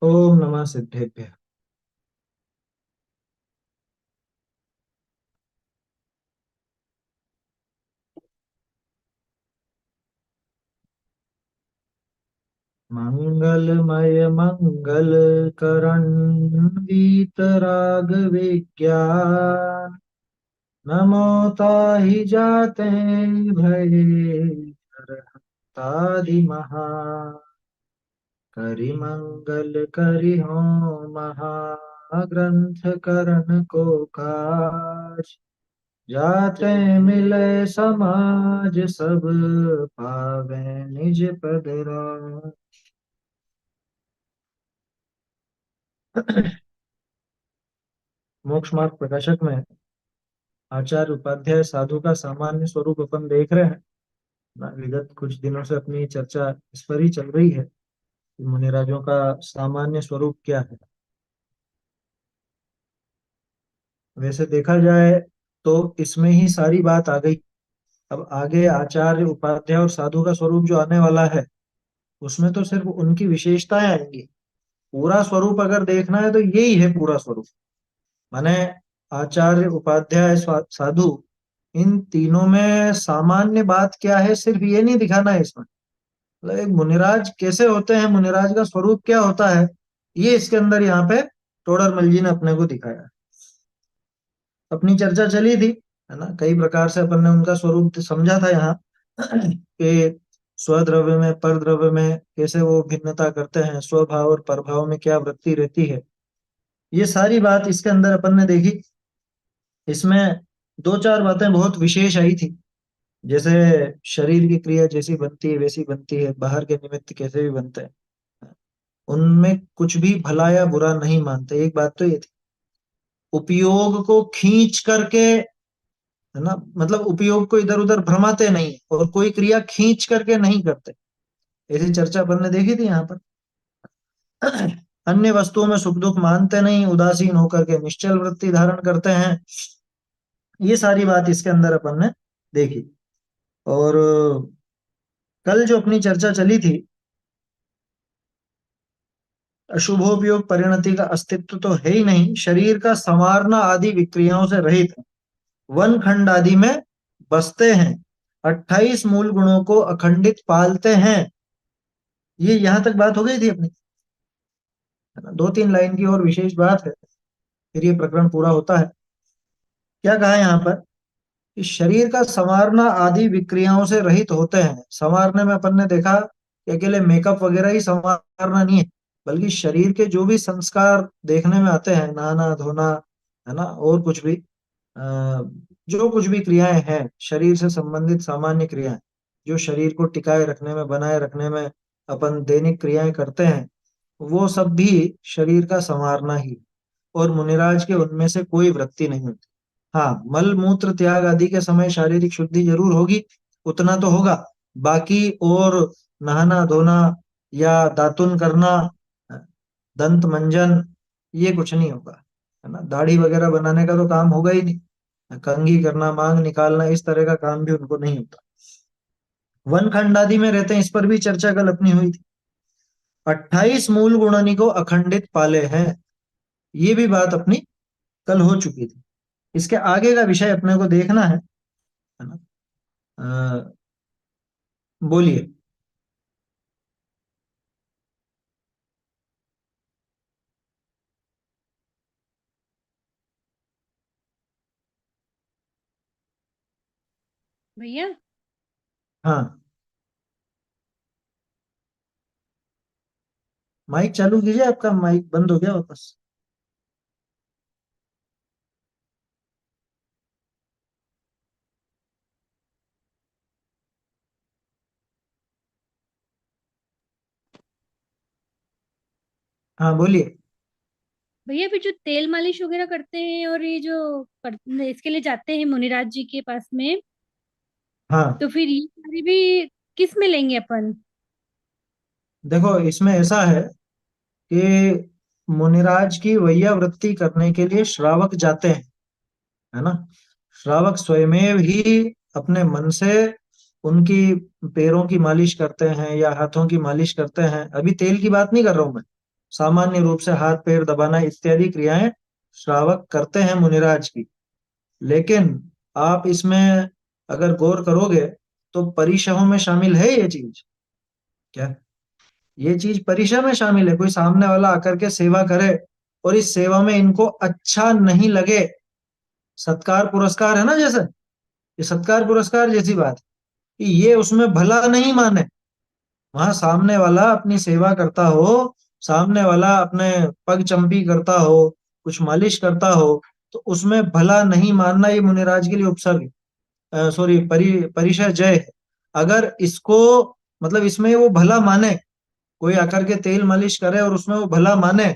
ओम नमः सिद्धेभ्य। मंगलमय मंगल करण वीतराग विज्ञान नमो ताहि जाते भये तादि महा करि मंगल करि हो महाग्रंथ करण को काज जाते मिले समाज सब पावे निज पद राज। मोक्ष मार्ग प्रकाशक में आचार्य उपाध्याय साधु का सामान्य स्वरूप अपन देख रहे हैं ना। विगत कुछ दिनों से अपनी चर्चा इस पर ही चल रही है कि मुनिराजों का सामान्य स्वरूप क्या है। वैसे देखा जाए तो इसमें ही सारी बात आ गई। अब आगे आचार्य उपाध्याय और साधु का स्वरूप जो आने वाला है उसमें तो सिर्फ उनकी विशेषताएं आएंगी। पूरा स्वरूप अगर देखना है तो यही है पूरा स्वरूप। माने आचार्य उपाध्याय साधु, इन तीनों में सामान्य बात क्या है सिर्फ ये नहीं दिखाना है इसमें। मतलब एक मुनिराज कैसे होते हैं, मुनिराज का स्वरूप क्या होता है, ये इसके अंदर यहाँ पे टोडर मल जी ने अपने को दिखाया है। अपनी चर्चा चली थी, है ना, कई प्रकार से अपन ने उनका स्वरूप समझा था यहाँ कि स्वद्रव्य में परद्रव्य में कैसे वो भिन्नता करते हैं, स्वभाव और परभाव में क्या वृत्ति रहती है। ये सारी बात इसके अंदर अपन ने देखी। इसमें दो चार बातें बहुत विशेष आई थी। जैसे शरीर की क्रिया जैसी बनती है वैसी बनती है, बाहर के निमित्त कैसे भी बनते हैं, उनमें कुछ भी भला या बुरा नहीं मानते। एक बात तो ये थी। उपयोग को खींच करके, है ना, मतलब उपयोग को इधर उधर भ्रमाते नहीं और कोई क्रिया खींच करके नहीं करते। ऐसी चर्चा अपन ने देखी थी यहाँ पर। अन्य वस्तुओं में सुख दुख मानते नहीं, उदासीन होकर के निश्चल वृत्ति धारण करते हैं। ये सारी बात इसके अंदर अपन ने देखी। और कल जो अपनी चर्चा चली थी, अशुभोपयोग परिणति का अस्तित्व तो है ही नहीं, शरीर का संवारना आदि विक्रियाओं से रहित है, वन खंड आदि में बसते हैं, 28 मूल गुणों को अखंडित पालते हैं। ये यहां तक बात हो गई थी अपनी, है ना। दो तीन लाइन की और विशेष बात है, फिर ये प्रकरण पूरा होता है। क्या कहा यहाँ पर कि शरीर का संवारना आदि विक्रियाओं से रहित होते हैं। संवारने में अपन ने देखा कि अकेले मेकअप वगैरह ही संवारना नहीं है, बल्कि शरीर के जो भी संस्कार देखने में आते हैं, नहाना धोना, है ना, और कुछ भी जो कुछ भी क्रियाएं हैं शरीर से संबंधित सामान्य क्रियाएं, जो शरीर को टिकाए रखने में बनाए रखने में अपन दैनिक क्रियाएं करते हैं, वो सब भी शरीर का संवारना ही। और मुनिराज के उनमें से कोई वृत्ति नहीं होती। हाँ, मल मूत्र त्याग आदि के समय शारीरिक शुद्धि जरूर होगी, उतना तो होगा। बाकी और नहाना धोना या दातुन करना, दंत मंजन, ये कुछ नहीं होगा, है ना। दाढ़ी वगैरह बनाने का तो काम होगा ही नहीं। कंघी करना, मांग निकालना, इस तरह का काम भी उनको नहीं होता। वन खंड आदि में रहते हैं, इस पर भी चर्चा कल अपनी हुई थी। 28 मूल गुणनी को अखंडित पाले हैं, ये भी बात अपनी कल हो चुकी थी। इसके आगे का विषय अपने को देखना है ना। अ, बोलिए। भैया। हाँ, माइक चालू कीजिए, आपका माइक बंद हो गया वापस। हाँ, बोलिए। भैया फिर जो तेल मालिश वगैरह करते हैं और ये जो इसके लिए जाते हैं मुनिराज जी के पास में, हाँ, तो फिर ये सारी भी किस में लेंगे अपन? देखो इसमें ऐसा है कि मुनिराज की वैयावृत्ति करने के लिए श्रावक जाते हैं, है ना। श्रावक स्वयमेव ही अपने मन से उनकी पैरों की मालिश करते हैं या हाथों की मालिश करते हैं। अभी तेल की बात नहीं कर रहा हूं मैं, सामान्य रूप से हाथ पैर दबाना इत्यादि क्रियाएं श्रावक करते हैं मुनिराज की। लेकिन आप इसमें अगर गौर करोगे तो परिशहों में शामिल है ये चीज क्या? ये चीज परिशह में शामिल है। कोई सामने वाला आकर के सेवा करे और इस सेवा में इनको अच्छा नहीं लगे, सत्कार पुरस्कार है ना जैसे, ये सत्कार पुरस्कार जैसी बात है कि ये उसमें भला नहीं माने। वहां सामने वाला अपनी सेवा करता हो, सामने वाला अपने पग चंपी करता हो, कुछ मालिश करता हो, तो उसमें भला नहीं मानना ये मुनिराज के लिए उपसर्ग, सॉरी परिशय जय है। अगर इसको मतलब इसमें वो भला माने, कोई आकर के तेल मालिश करे और उसमें वो भला माने,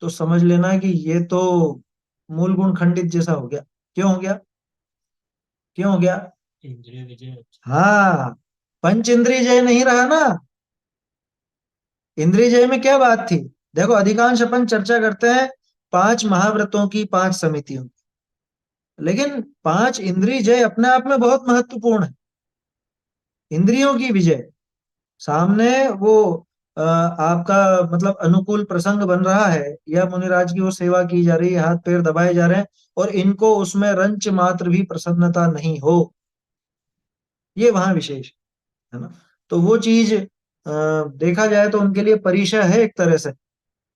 तो समझ लेना कि ये तो मूल गुण खंडित जैसा हो गया। क्यों हो गया? क्यों हो गया? इंद्रिय विजय। हाँ, पंच इंद्रिय जय नहीं रहा ना। इंद्रिय जय में क्या बात थी? देखो, अधिकांश अपन चर्चा करते हैं पांच महाव्रतों की, पांच समितियों की, लेकिन पांच इंद्रिय जय अपने आप में बहुत महत्वपूर्ण है। इंद्रियों की विजय, सामने वो आपका मतलब अनुकूल प्रसंग बन रहा है या मुनिराज की वो सेवा की जा रही है, हाथ पैर दबाए जा रहे हैं, और इनको उसमें रंच मात्र भी प्रसन्नता नहीं हो, ये वहां विशेष है ना। तो वो चीज देखा जाए तो उनके लिए परिचय है एक तरह से,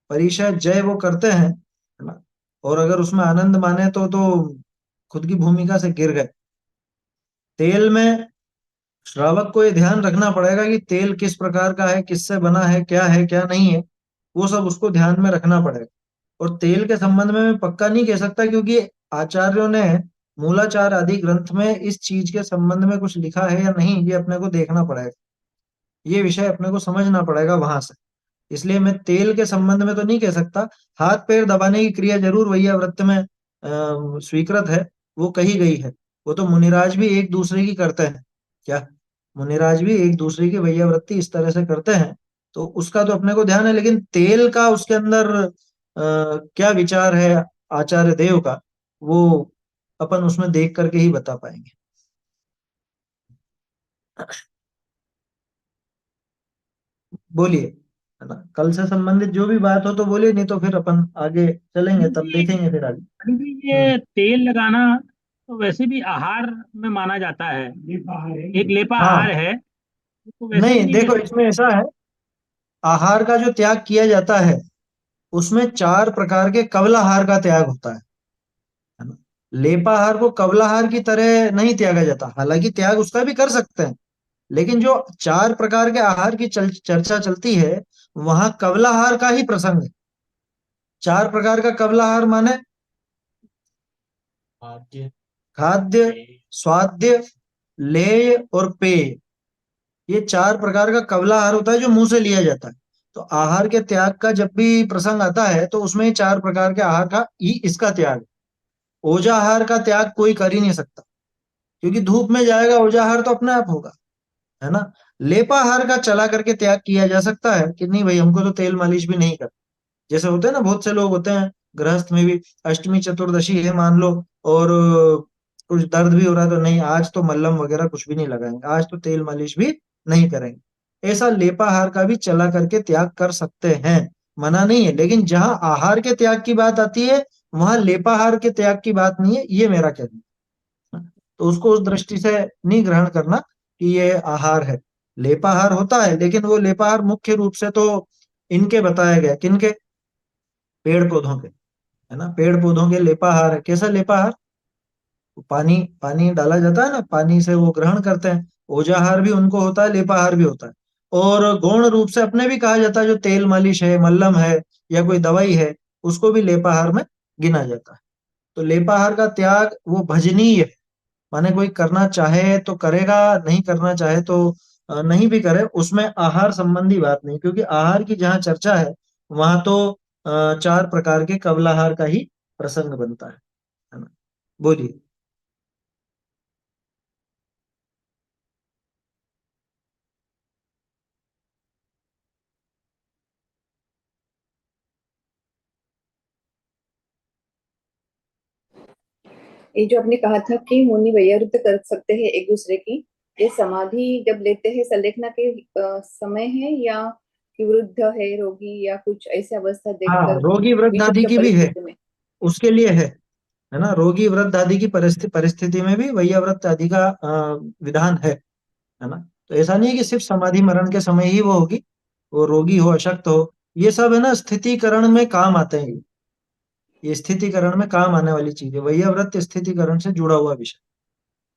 परिचय जय वो करते हैं, है ना। और अगर उसमें आनंद माने तो खुद की भूमिका से गिर गए। तेल में श्रावक को ये ध्यान रखना पड़ेगा कि तेल किस प्रकार का है, किससे बना है क्या नहीं है, वो सब उसको ध्यान में रखना पड़ेगा। और तेल के संबंध में मैं पक्का नहीं कह सकता, क्योंकि आचार्यों ने मूलाचार आदि ग्रंथ में इस चीज के संबंध में कुछ लिखा है या नहीं, ये अपने को देखना पड़ेगा, ये विषय अपने को समझना पड़ेगा वहां से। इसलिए मैं तेल के संबंध में तो नहीं कह सकता। हाथ पैर दबाने की क्रिया जरूर वैया व्रत में स्वीकृत है, वो कही गई है। वो तो मुनिराज भी एक दूसरे की करते हैं क्या? मुनिराज भी एक दूसरे की वैया वृत्ति इस तरह से करते हैं, तो उसका तो अपने को ध्यान है। लेकिन तेल का उसके अंदर क्या विचार है आचार्य देव का, वो अपन उसमें देख करके ही बता पाएंगे। बोलिए, है ना, कल से संबंधित जो भी बात हो तो बोलिए, नहीं तो फिर अपन आगे चलेंगे, पंडित तब जी, देखेंगे फिर आगे। पंडित जी, हम्म। ये तेल लगाना तो वैसे भी आहार में माना जाता है, एक लेपा आहार हाँ, है, तो वैसे भी नहीं नहीं कह देखो, सकते। इसमें ऐसा है, आहार का जो त्याग किया जाता है उसमें चार प्रकार के कवलाहार का त्याग होता है ना। लेपाहार को कवलाहार की तरह नहीं त्यागा जाता, हालांकि त्याग उसका भी कर सकते हैं, लेकिन जो चार प्रकार के आहार की चर्चा चलती है, वहां कवलाहार का ही प्रसंग है। चार प्रकार का कवलाहार माने खाद्य, खाद्य, स्वाद्य, लेय और पेय। ये चार प्रकार का कवला आहार होता है जो मुंह से लिया जाता है। तो आहार के त्याग का जब भी प्रसंग आता है तो उसमें ये चार प्रकार के आहार का ही इसका त्याग है। ओजाहार का त्याग कोई कर ही नहीं सकता, क्योंकि धूप में जाएगा ओजाहार तो अपने आप होगा, है ना। लेपाहार का चला करके त्याग किया जा सकता है कि नहीं भाई, हमको तो तेल मालिश भी नहीं कर, जैसे होते हैं ना, बहुत से लोग होते हैं गृहस्थ में भी, अष्टमी चतुर्दशी है मान लो, और कुछ दर्द भी हो रहा है, तो नहीं आज तो मल्लम वगैरह कुछ भी नहीं लगाएंगे, आज तो तेल मालिश भी नहीं करेंगे। ऐसा लेपाहार का भी चला करके त्याग कर सकते हैं, मना नहीं है। लेकिन जहां आहार के त्याग की बात आती है, वहां लेपाहार के त्याग की बात नहीं है, ये मेरा कहना है। तो उसको उस दृष्टि से नहीं ग्रहण करना कि ये आहार है। लेपाहार होता है, लेकिन वो लेपाहार मुख्य रूप से तो इनके बताया गया, किनके? पेड़ पौधों के, है ना। पेड़ पौधों के लेपाहार है। कैसा लेपाहार? पानी, पानी डाला जाता है ना, पानी से वो ग्रहण करते हैं। ओजाहार भी उनको होता है, लेपाहार भी होता है। और गौण रूप से अपने भी कहा जाता है, जो तेल मालिश है, मल्लम है, या कोई दवाई है, उसको भी लेपाहार में गिना जाता है। तो लेपाहार का त्याग वो भजनीय है, माने कोई करना चाहे तो करेगा, नहीं करना चाहे तो नहीं भी करे, उसमें आहार संबंधी बात नहीं, क्योंकि आहार की जहाँ चर्चा है वहां तो चार प्रकार के कवलाहार का ही प्रसंग बनता है ना। बोलिए। ये जो आपने कहा था कि मुनि वैयरुद्ध कर सकते हैं एक दूसरे की, ये समाधि जब लेते हैं संलेखना के समय है या कि वृद्ध है, रोगी या कुछ ऐसी अवस्था हाँ, देखकर रोगी वृद्ध आदि विषुप्त की भी है, परिस्थिति में। उसके लिए है ना। रोगी वृद्ध आदि की परिस्थिति में भी वैयावृत्त आदि का विधान है ना। तो ऐसा नहीं है कि सिर्फ समाधि मरण के समय ही वो होगी, वो रोगी हो, अशक्त हो, ये सब है ना स्थितिकरण में काम आते हैं। ये स्थितिकरण में काम आने वाली चीज है, वैयावृत्त स्थितिकरण से जुड़ा हुआ विषय,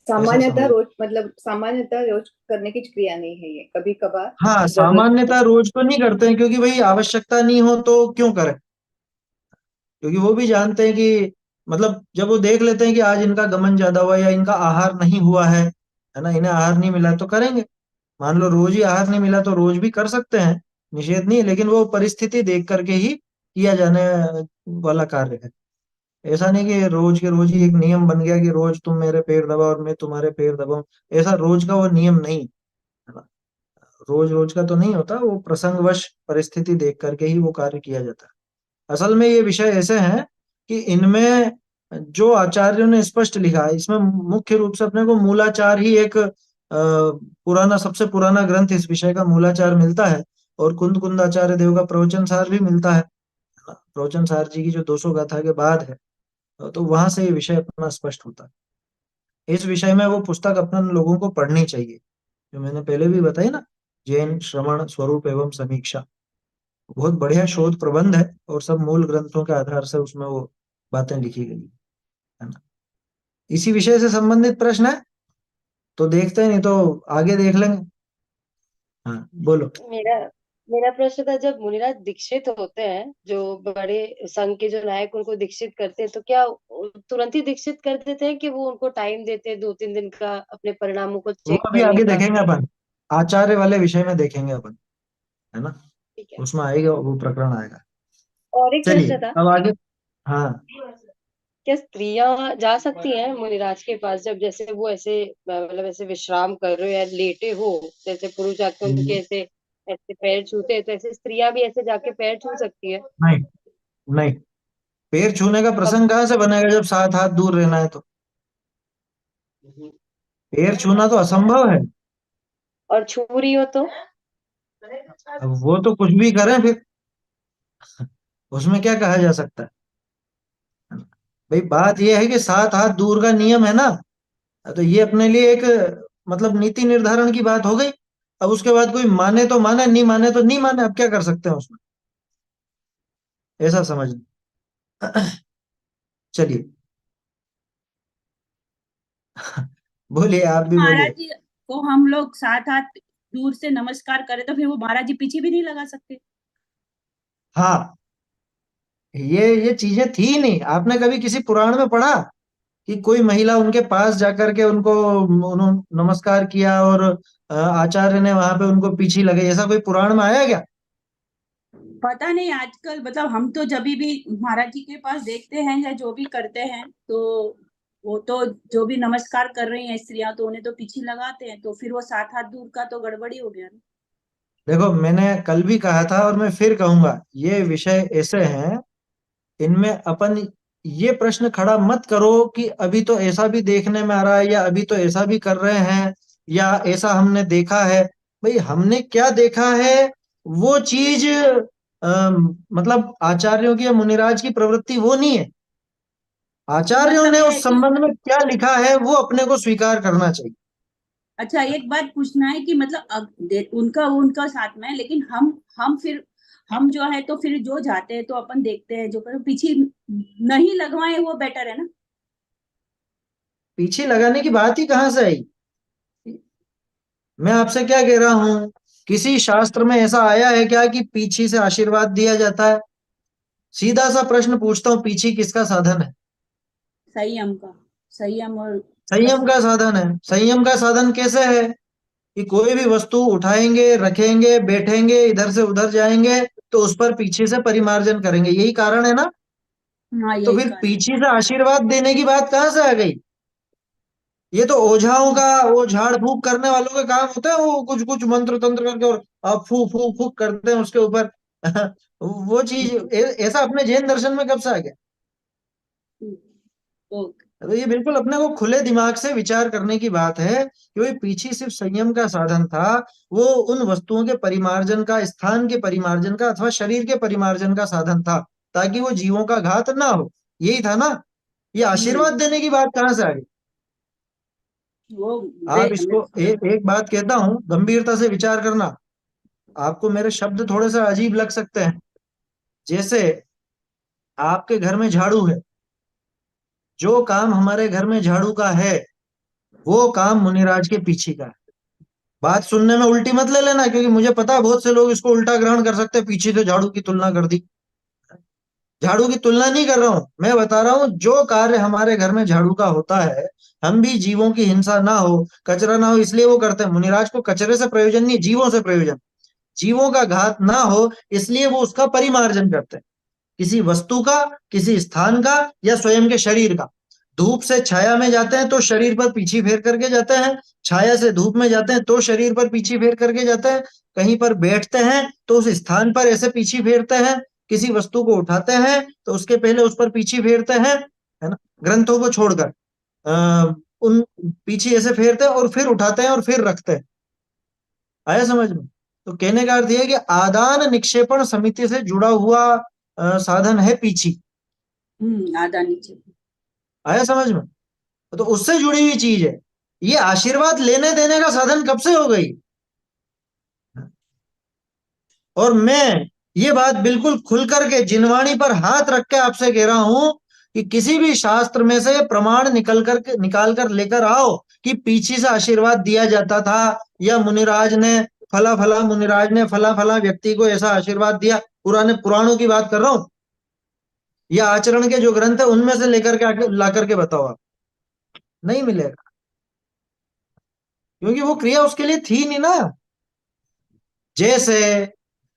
ऐसा सामान्यतः समझ। रोज, मतलब सामान्यतः रोज करने की क्रिया नहीं है ये, कभी कभार हाँ, जरूरत सामान्यतः रोज तो नहीं करते हैं, क्योंकि भाई आवश्यकता नहीं हो तो क्यों करें। क्योंकि वो भी जानते हैं कि मतलब जब वो देख लेते हैं कि आज इनका गमन ज्यादा हुआ या इनका आहार नहीं हुआ है ना, इन्हें आहार नहीं मिला तो करेंगे। मान लो रोज ही आहार नहीं मिला तो रोज भी कर सकते हैं, निषेध नहीं है, लेकिन वो परिस्थिति देख करके ही किया जाने वाला कार्य है। ऐसा नहीं कि रोज के रोज ही एक नियम बन गया कि रोज तुम मेरे पैर दबाओ और मैं तुम्हारे पैर दबाऊं। ऐसा रोज का वो नियम नहीं है ना। रोज रोज का तो नहीं होता, वो प्रसंगवश परिस्थिति देख करके ही वो कार्य किया जाता है। असल में ये विषय ऐसे हैं कि इनमें जो आचार्यों ने स्पष्ट लिखा है, इसमें मुख्य रूप से अपने को मूलाचार ही एक पुराना, सबसे पुराना ग्रंथ इस विषय का मूलाचार मिलता है, और कुंद कुंदाचार्य देव का प्रवचन सार भी मिलता है। प्रवचन सार जी की जो 200 गाथा के बाद है, तो वहां से ये विषय अपना स्पष्ट होता है। इस विषय में वो पुस्तक अपन लोगों को पढ़नी चाहिए, जो मैंने पहले भी बताई ना, जैन श्रवण स्वरूप एवं समीक्षा। बहुत बढ़िया शोध प्रबंध है, और सब मूल ग्रंथों के आधार से उसमें वो बातें लिखी गई है ना। इसी विषय से संबंधित प्रश्न है तो देखते हैं, नहीं तो आगे देख लेंगे। हाँ, बोलो। मेरा मेरा प्रश्न था, जब मुनिराज दीक्षित होते हैं, जो बड़े संघ के जो नायक उनको दीक्षित करते हैं, तो क्या वो तुरंत ही दीक्षित कर देते हैं कि वो उनको टाइम देते हैं 2-3 दिन का अपने परिणामों को वो चेक अभी करने आगे का? देखेंगे अपन, आचार्य वाले विषय में देखेंगे अपन, है ना। ठीक है। उसमें आएगा, वो प्रकरण आएगा। और एक चलिए प्रश्न था, अब आगे। हाँ, क्या स्त्रियां जा सकती हैं मुनिराज के पास, जब जैसे वो ऐसे मतलब ऐसे विश्राम कर रहे हो या लेटे हो, जैसे पुरुष जाके उनके ऐसे ऐसे पैर छूते हैं, तो ऐसे स्त्रियां भी ऐसे जाके पैर छू सकती है? नहीं नहीं, पैर छूने का तब प्रसंग कहाँ से बनेगा जब 7 हाथ दूर रहना है तो। पैर छूना तो असंभव है। और छू रही हो तो? अब वो तो कुछ भी करें फिर, उसमें क्या कहा जा सकता है। भाई बात ये है कि 7 हाथ दूर का नियम है ना, तो ये अपने लिए एक मतलब नीति निर्धारण की बात हो गई। अब उसके बाद कोई माने तो माने, नहीं माने तो नहीं माने, अब क्या कर सकते हैं उसमें, ऐसा समझ लो। चलिए, बोलिए, आप भी महाराज बोलिए। जी को हम लोग 7 हाथ दूर से नमस्कार करें तो फिर वो महाराज जी पीछे भी नहीं लगा सकते? हाँ, ये चीजें थी ही नहीं। आपने कभी किसी पुराण में पढ़ा कि कोई महिला उनके पास जाकर के उनको उन्होंने नमस्कार किया और आचार्य ने वहां पे उनको पीछे लगे, ऐसा कोई पुराण में आया क्या? पता नहीं, आजकल मतलब हम तो जब भी महाराज जी के पास देखते हैं या जो भी करते हैं, तो वो तो जो भी नमस्कार कर रही हैं स्त्रियां तो उन्हें तो पीछे लगाते हैं, तो फिर वो 7 हाथ दूर का तो गड़बड़ी हो गया ना। देखो, मैंने कल भी कहा था और मैं फिर कहूंगा, ये विषय ऐसे हैं, इनमें अपन ये प्रश्न खड़ा मत करो कि अभी तो ऐसा भी देखने में आ रहा है, या अभी तो ऐसा भी कर रहे हैं, या ऐसा हमने देखा है। भाई हमने क्या देखा है, वो चीज मतलब आचार्यों की या मुनिराज की प्रवृत्ति वो नहीं है। तो आचार्यों मतलब ने ये है उस कि संबंध में क्या लिखा है वो अपने को स्वीकार करना चाहिए। अच्छा, एक बात पूछना है कि मतलब उनका उनका साथ में है, लेकिन हम फिर हम जो है तो फिर जो जाते हैं तो अपन देखते हैं, जो कर पीछे नहीं लगवाए वो बेटर है ना। पीछे लगाने की बात ही कहाँ से आई। मैं आपसे क्या कह रहा हूं, किसी शास्त्र में ऐसा आया है क्या कि पीछे से आशीर्वाद दिया जाता है? सीधा सा प्रश्न पूछता हूँ, पीछे किसका साधन है? संयम का, संयम और संयम का प्रसन्न। साधन है। संयम का साधन कैसे है कि कोई भी वस्तु उठाएंगे, रखेंगे, बैठेंगे, इधर से उधर जाएंगे, तो उस पर पीछे से परिमार्जन करेंगे, यही कारण है ना। हाँ, तो यही फिर कारण। पीछे से आशीर्वाद देने की बात कहाँ से आ गई? ये तो ओझाओं का, वो झाड़ फूक करने वालों का काम होता है, वो कुछ कुछ मंत्र तंत्र करके और आप फू फू फू करते हैं उसके ऊपर। वो चीज ऐसा अपने जैन दर्शन में कब से आ गया? ओके। तो ये बिल्कुल अपने को खुले दिमाग से विचार करने की बात है कि वही पीछे सिर्फ संयम का साधन था, वो उन वस्तुओं के परिमार्जन का, स्थान के परिमार्जन का अथवा शरीर के परिमार्जन का साधन था, ताकि वो जीवों का घात ना हो। यही था ना। ये आशीर्वाद देने की बात कहाँ से आ गई? वो आप इसको एक बात कहता हूं, गंभीरता से विचार करना। आपको मेरे शब्द थोड़े से अजीब लग सकते हैं। जैसे आपके घर में झाड़ू है, जो काम हमारे घर में झाड़ू का है वो काम मुनिराज के पीछे का है। बात सुनने में उल्टी मत ले लेना, क्योंकि मुझे पता है बहुत से लोग इसको उल्टा ग्रहण कर सकते हैं, पीछे से झाड़ू की तुलना कर दी। झाड़ू की तुलना नहीं कर रहा हूं, मैं बता रहा हूं जो कार्य हमारे घर में झाड़ू का होता है, हम भी जीवों की हिंसा ना हो, कचरा ना हो, इसलिए वो करते हैं। मुनिराज को कचरे से प्रयोजन नहीं, जीवों से प्रयोजन। जीवों का घात ना हो इसलिए वो उसका परिमार्जन करते हैं, किसी वस्तु का, किसी स्थान का, या स्वयं के शरीर का। धूप से छाया में जाते हैं तो शरीर पर पीछे फेर करके जाते हैं, छाया से धूप में जाते हैं तो शरीर पर पीछे फेर करके जाते हैं, कहीं पर बैठते हैं तो उस स्थान पर ऐसे पीछे फेरते हैं, किसी वस्तु को उठाते हैं तो उसके पहले उस पर पीछे फेरते हैं, है ना। ग्रंथों को छोड़कर उन पीछे ऐसे फेरते हैं और फिर उठाते हैं और फिर रखते हैं। आया समझ में? तो कहने का अर्थ यह है कि आदान निक्षेपण समिति से जुड़ा हुआ साधन है पीछी। आधा नीचे। आया समझ में? तो उससे जुड़ी हुई चीज है। ये आशीर्वाद लेने देने का साधन कब से हो गई? और मैं ये बात बिल्कुल खुल करके जिनवाणी पर हाथ रख के आपसे कह रहा हूं कि किसी भी शास्त्र में से प्रमाण निकाल कर लेकर आओ कि पीछे से आशीर्वाद दिया जाता था, या मुनिराज ने फला फला व्यक्ति को ऐसा आशीर्वाद दिया। पुराणों की बात कर रहा हूं, या आचरण के जो ग्रंथ है उनमें से लेकर के ला करके बताओ आप। नहीं मिलेगा, क्योंकि वो क्रिया उसके लिए थी नहीं ना। जैसे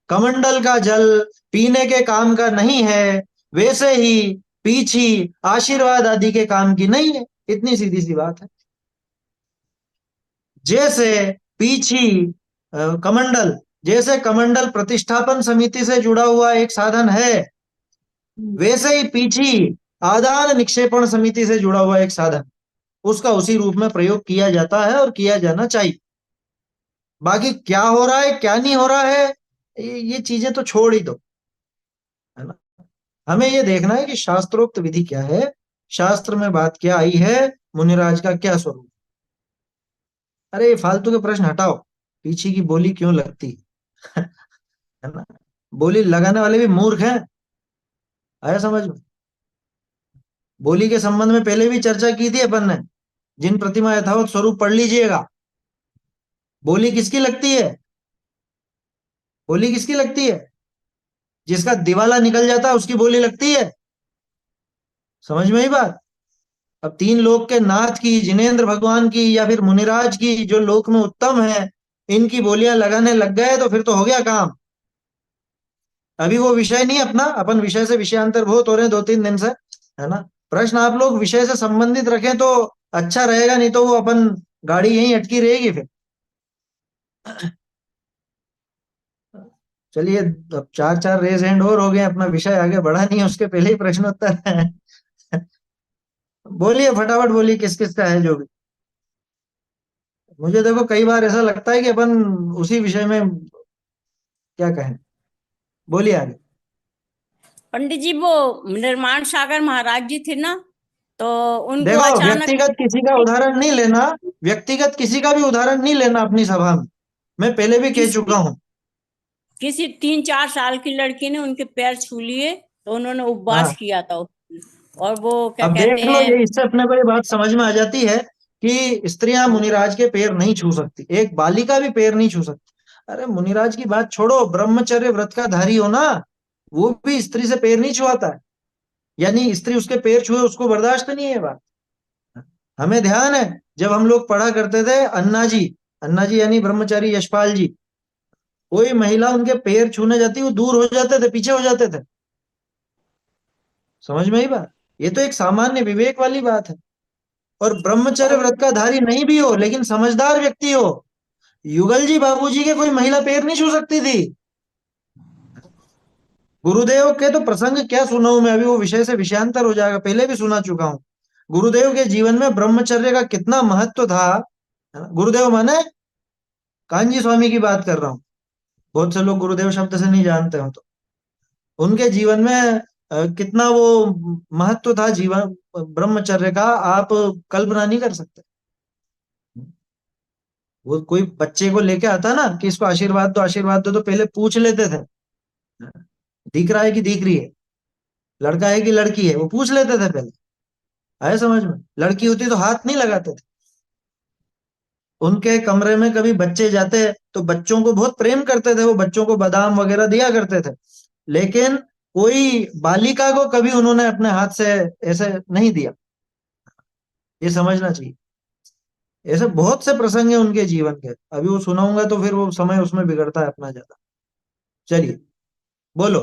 कमंडल का जल पीने के काम का नहीं है, वैसे ही पीछी आशीर्वाद आदि के काम की नहीं है। इतनी सीधी सी बात है। जैसे पीछी जैसे कमंडल प्रतिष्ठापन समिति से जुड़ा हुआ एक साधन है, वैसे ही पीछी आदान निक्षेपण समिति से जुड़ा हुआ एक साधन, उसका उसी रूप में प्रयोग किया जाता है और किया जाना चाहिए। बाकी क्या हो रहा है क्या नहीं हो रहा है, ये चीजें तो छोड़ ही दो, है ना। हमें ये देखना है कि शास्त्रोक्त विधि क्या है, शास्त्र में बात क्या आई है, मुनिराज का क्या स्वरूप। अरे ये फालतू के प्रश्न हटाओ, पीछे की बोली क्यों लगती है है ना। बोली लगाने वाले भी मूर्ख हैं। आया समझ में? बोली के संबंध में पहले भी चर्चा की थी अपन ने। जिन प्रतिमा यथावत स्वरूप पढ़ लीजिएगा। बोली किसकी लगती है? बोली किसकी लगती है? जिसका दिवाला निकल जाता है उसकी बोली लगती है। समझ में ही बात? अब तीन लोक के नाथ की, जिनेंद्र भगवान की, या फिर मुनिराज की, जो लोक में उत्तम है, इनकी बोलियां लगाने लग गए तो फिर तो हो गया काम। अभी वो विषय नहीं अपना, अपन विषय से विषयांतर्भूत हो रहे हैं 2-3 दिन से, है ना। प्रश्न आप लोग विषय से संबंधित रखें तो अच्छा रहेगा, नहीं तो वो अपन गाड़ी यहीं अटकी रहेगी फिर। चलिए, अब 4-4 रेज हैंड और हो गए, अपना विषय आगे बढ़ा नहीं है, उसके पहले ही प्रश्नोत्तर है। बोलिए फटाफट, बोलिए किस किस का है जो भी। मुझे देखो कई बार ऐसा लगता है कि अपन उसी विषय में क्या कहें। बोलिए आगे। पंडित जी, वो निर्माण सागर महाराज जी थे ना, तो उनको देखो अचानक व्यक्तिगत किसी का उदाहरण नहीं लेना, व्यक्तिगत किसी का भी उदाहरण नहीं लेना अपनी सभा में। मैं पहले भी कह चुका हूँ। किसी 3-4 साल की लड़की ने उनके पैर छू लिए तो उन्होंने उपवास हाँ, किया था, और वो क्या अब कहते देख लो, हैं, ये इससे अपने को ये बात समझ में आ जाती है कि स्त्रियां मुनिराज के पैर नहीं छू सकती, एक बालिका भी पैर नहीं छू सकती। अरे मुनिराज की बात छोड़ो, ब्रह्मचर्य व्रत का धारी हो ना, वो भी स्त्री से पैर नहीं छुआता है। यानी स्त्री उसके पैर छुए उसको बर्दाश्त नहीं है बात। हमें ध्यान है, जब हम लोग पढ़ा करते थे, अन्ना जी यानी ब्रह्मचारी यशपाल जी, कोई महिला उनके पैर छूने जाती वो दूर हो जाते थे, पीछे हो जाते थे। समझ में ही बात? ये तो एक सामान्य विवेक वाली बात है। और ब्रह्मचर्य व्रत का धारी नहीं भी हो लेकिन समझदार व्यक्ति हो, युगल जी बाबूजी के कोई महिला पैर नहीं छू सकती थी। गुरुदेव के तो प्रसंग क्या सुनाऊं मैं, अभी वो विषय से विषयांतर हो जाएगा, पहले भी सुना चुका हूं। गुरुदेव के जीवन में ब्रह्मचर्य का कितना महत्व था, है ना? गुरुदेव माने कांजी स्वामी की बात कर रहा हूँ। बहुत से लोग गुरुदेव शब्द से नहीं जानते हो, तो उनके जीवन में कितना वो महत्व था जीवन ब्रह्मचर्य का, आप कल्पना नहीं कर सकते। वो कोई बच्चे को लेके आता ना कि इसको आशीर्वाद दो आशीर्वाद दो, तो पहले पूछ लेते थे दिख रहा है कि दिख रही है, लड़का है कि लड़की है, वो पूछ लेते थे पहले। आए समझ में? लड़की होती तो हाथ नहीं लगाते थे। उनके कमरे में कभी बच्चे जाते तो बच्चों को बहुत प्रेम करते थे, वो बच्चों को बादाम वगैरह दिया करते थे, लेकिन कोई बालिका को कभी उन्होंने अपने हाथ से ऐसे नहीं दिया। ये समझना चाहिए। ऐसे बहुत से प्रसंग है उनके जीवन के, अभी वो सुनाऊंगा तो फिर वो समय उसमें बिगड़ता है अपना ज्यादा। चलिए बोलो।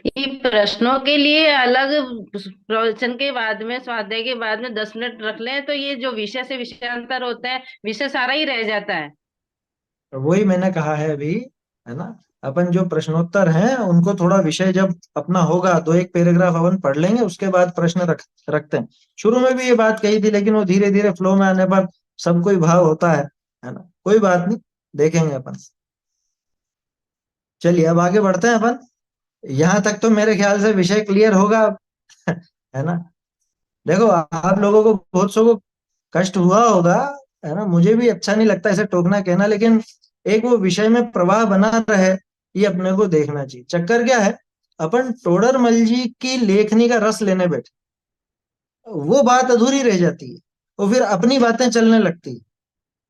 ये प्रश्नों के लिए अलग प्रवचन के बाद में, स्वाध्याय के बाद में 10 मिनट रख लें तो ये जो विषय से विषयांतर होता है, विषय सारा ही रह जाता है। वही मैंने कहा है अभी, है ना? अपन जो प्रश्नोत्तर हैं उनको थोड़ा विषय जब अपना होगा, दो एक पैराग्राफ अपन पढ़ लेंगे, उसके बाद प्रश्न रखते हैं। शुरू में भी ये बात कही थी, लेकिन वो धीरे धीरे फ्लो में आने पर सबको ही भाव होता है ना? कोई बात नहीं, देखेंगे अपन। चलिए अब आगे बढ़ते हैं अपन। यहाँ तक तो मेरे ख्याल से विषय क्लियर होगा है ना? देखो आप लोगों को बहुत सौ को कष्ट हुआ होगा, है ना? मुझे भी अच्छा नहीं लगता ऐसे टोकना कहना, लेकिन एक वो विषय में प्रवाह बना रहे, ये अपने को देखना चाहिए। चक्कर क्या है, अपन टोडरमल जी की लेखनी का रस लेने बैठे, वो बात अधूरी रह जाती है, वो फिर अपनी बातें चलने लगती है,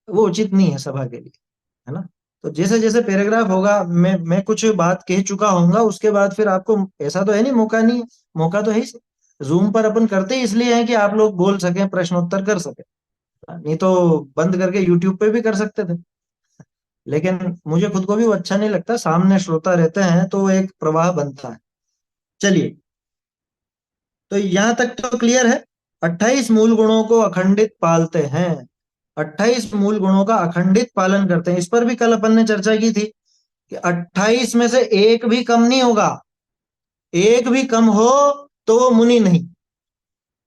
वो उचित नहीं है सभा के लिए, है ना? तो जैसे जैसे पैराग्राफ होगा, मैं कुछ बात कह चुका होऊंगा, उसके बाद फिर आपको ऐसा तो है नहीं, मौका नहीं है, मौका तो है ही। जूम पर अपन करते ही इसलिए है कि आप लोग बोल सकें, प्रश्नोत्तर कर सके, नहीं तो बंद करके यूट्यूब पे भी कर सकते थे। लेकिन मुझे खुद को भी वो अच्छा नहीं लगता, सामने श्रोता रहते हैं तो एक प्रवाह बनता है। चलिए, तो यहां तक तो क्लियर है। 28 मूल गुणों को अखंडित पालते हैं, 28 मूल गुणों का अखंडित पालन करते हैं। इस पर भी कल अपन ने चर्चा की थी कि 28 में से एक भी कम नहीं होगा। एक भी कम हो तो वो मुनि नहीं।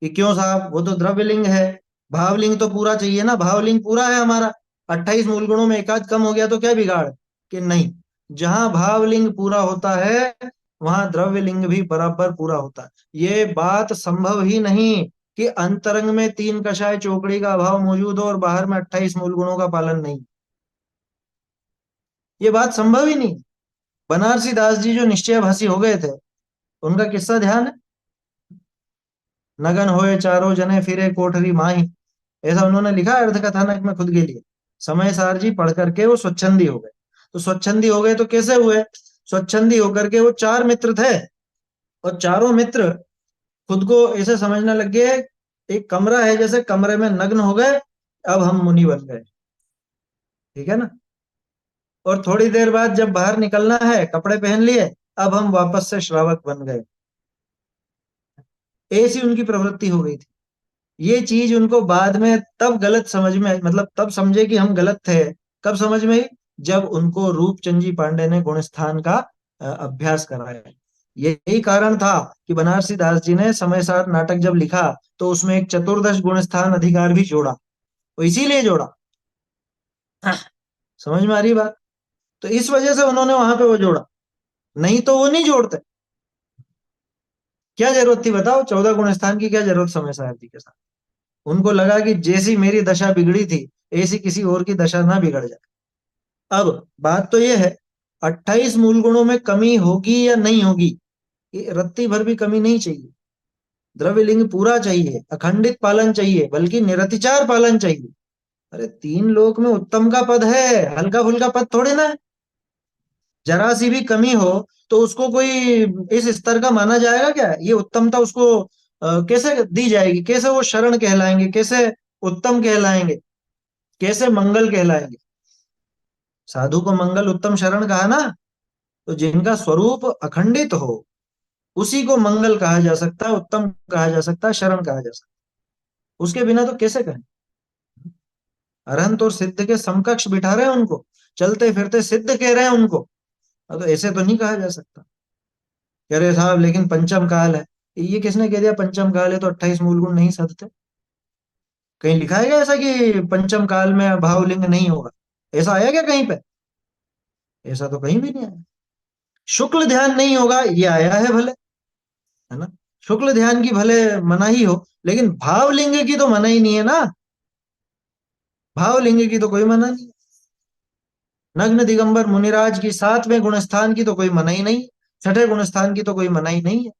कि क्यों साहब, वो तो द्रव्यलिंग है, भावलिंग तो पूरा चाहिए ना, भावलिंग पूरा है हमारा। 28 मूल गुणों में एक आध कम हो गया तो क्या बिगाड़? कि नहीं, जहां भावलिंग पूरा होता है वहां द्रव्यलिंग भी बराबर पूरा होता है। ये बात संभव ही नहीं कि अंतरंग में 3 कषाय चौकड़ी का अभाव मौजूद हो और बाहर में 28 मूल गुणों का पालन नहीं। ये बात संभव ही नहीं। बनारसी दास जी जो निश्चयभाषी हो गए थे, उनका किस्सा ध्यान है। नगन होए चारों जने फिरे कोठरी माही, ऐसा उन्होंने लिखा है अर्ध कथानक में खुद के लिए। समय सार जी पढ़ करके वो स्वच्छंदी हो गए। तो स्वच्छंदी हो गए तो कैसे हुए? स्वच्छंदी होकर के वो 4 मित्र थे, और चारों मित्र खुद को ऐसे समझने लग गए, एक कमरा है जैसे, कमरे में नग्न हो गए, अब हम मुनि बन गए। ठीक है ना? और थोड़ी देर बाद जब बाहर निकलना है, कपड़े पहन लिए, अब हम वापस से श्रावक बन गए। ऐसी उनकी प्रवृत्ति हो गई थी। ये चीज उनको बाद में तब गलत समझ में, मतलब तब समझे कि हम गलत थे। कब समझ में आई? जब उनको रूपचंद जी पांडे ने गुणस्थान का अभ्यास कराया। यही कारण था कि बनारसी दास जी ने समय सार नाटक जब लिखा तो उसमें एक चतुर्दश गुणस्थान अधिकार भी जोड़ा। वो इसीलिए जोड़ा, समझ में आ रही बात? तो इस वजह से उन्होंने वहां पे वो जोड़ा, नहीं तो वो नहीं जोड़ते। क्या जरूरत थी बताओ, 14 गुणस्थान की क्या जरूरत समय सार जी के साथ? उनको लगा कि जैसी मेरी दशा बिगड़ी थी, ऐसी किसी और की दशा ना बिगड़ जाए। अब बात तो यह है, 28 मूल गुणों में कमी होगी या नहीं होगी, ये रत्ती भर भी कमी नहीं चाहिए। द्रव्यलिंग पूरा चाहिए, अखंडित पालन चाहिए, बल्कि निरतिचार पालन चाहिए। अरे 3 लोक में उत्तम का पद है, हल्का फुल्का पद थोड़े ना है। जरा सी भी कमी हो तो उसको कोई इस स्तर का माना जाएगा क्या? ये उत्तमता उसको कैसे दी जाएगी? कैसे वो शरण कहलाएंगे? कैसे उत्तम कहलाएंगे? कैसे मंगल कहलाएंगे? साधु को मंगल उत्तम शरण कहा ना, तो जिनका स्वरूप अखंडित हो उसी को मंगल कहा जा सकता है, उत्तम कहा जा सकता है, शरण कहा जा सकता है। उसके बिना तो कैसे कहें? अरहंत और सिद्ध के समकक्ष बिठा रहे हैं उनको, चलते फिरते सिद्ध कह रहे हैं उनको, तो ऐसे तो नहीं कहा जा सकता। कह रहे साहब लेकिन पंचम काल है। ये किसने कह दिया पंचम काल है तो 28 मूल गुण नहीं सदते? कहीं लिखा है क्या ऐसा कि पंचम काल में भावलिंग नहीं होगा? ऐसा आया क्या कहीं पे? ऐसा तो कहीं भी नहीं आया। शुक्ल ध्यान नहीं होगा ये आया है भले, है ना, शुक्ल ध्यान की भले मनाही हो, लेकिन भावलिंग की तो मनाही नहीं है ना। भावलिंग की तो कोई मना नहीं। नग्न दिगंबर मुनिराज की 7वें गुणस्थान की तो कोई मनाही नहीं, 6ठे गुणस्थान की तो कोई मनाही नहीं है।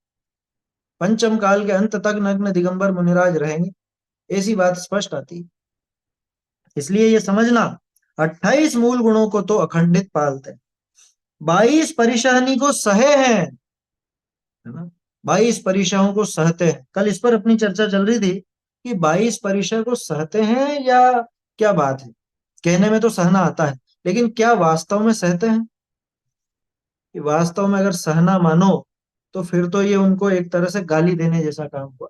पंचम काल के अंत तक नग्न दिगंबर मुनिराज रहेंगे, ऐसी बात स्पष्ट आती है। इसलिए ये समझना 28 मूल गुणों को तो अखंडित पालते हैं, 22 परिशानी को सहे हैं, है ना, 22 परिशाओं को सहते हैं। कल इस पर अपनी चर्चा चल रही थी कि 22 परिशा को सहते हैं या क्या बात है। कहने में तो सहना आता है, लेकिन क्या वास्तव में सहते हैं? कि वास्तव में अगर सहना मानो तो फिर तो ये उनको एक तरह से गाली देने जैसा काम हुआ।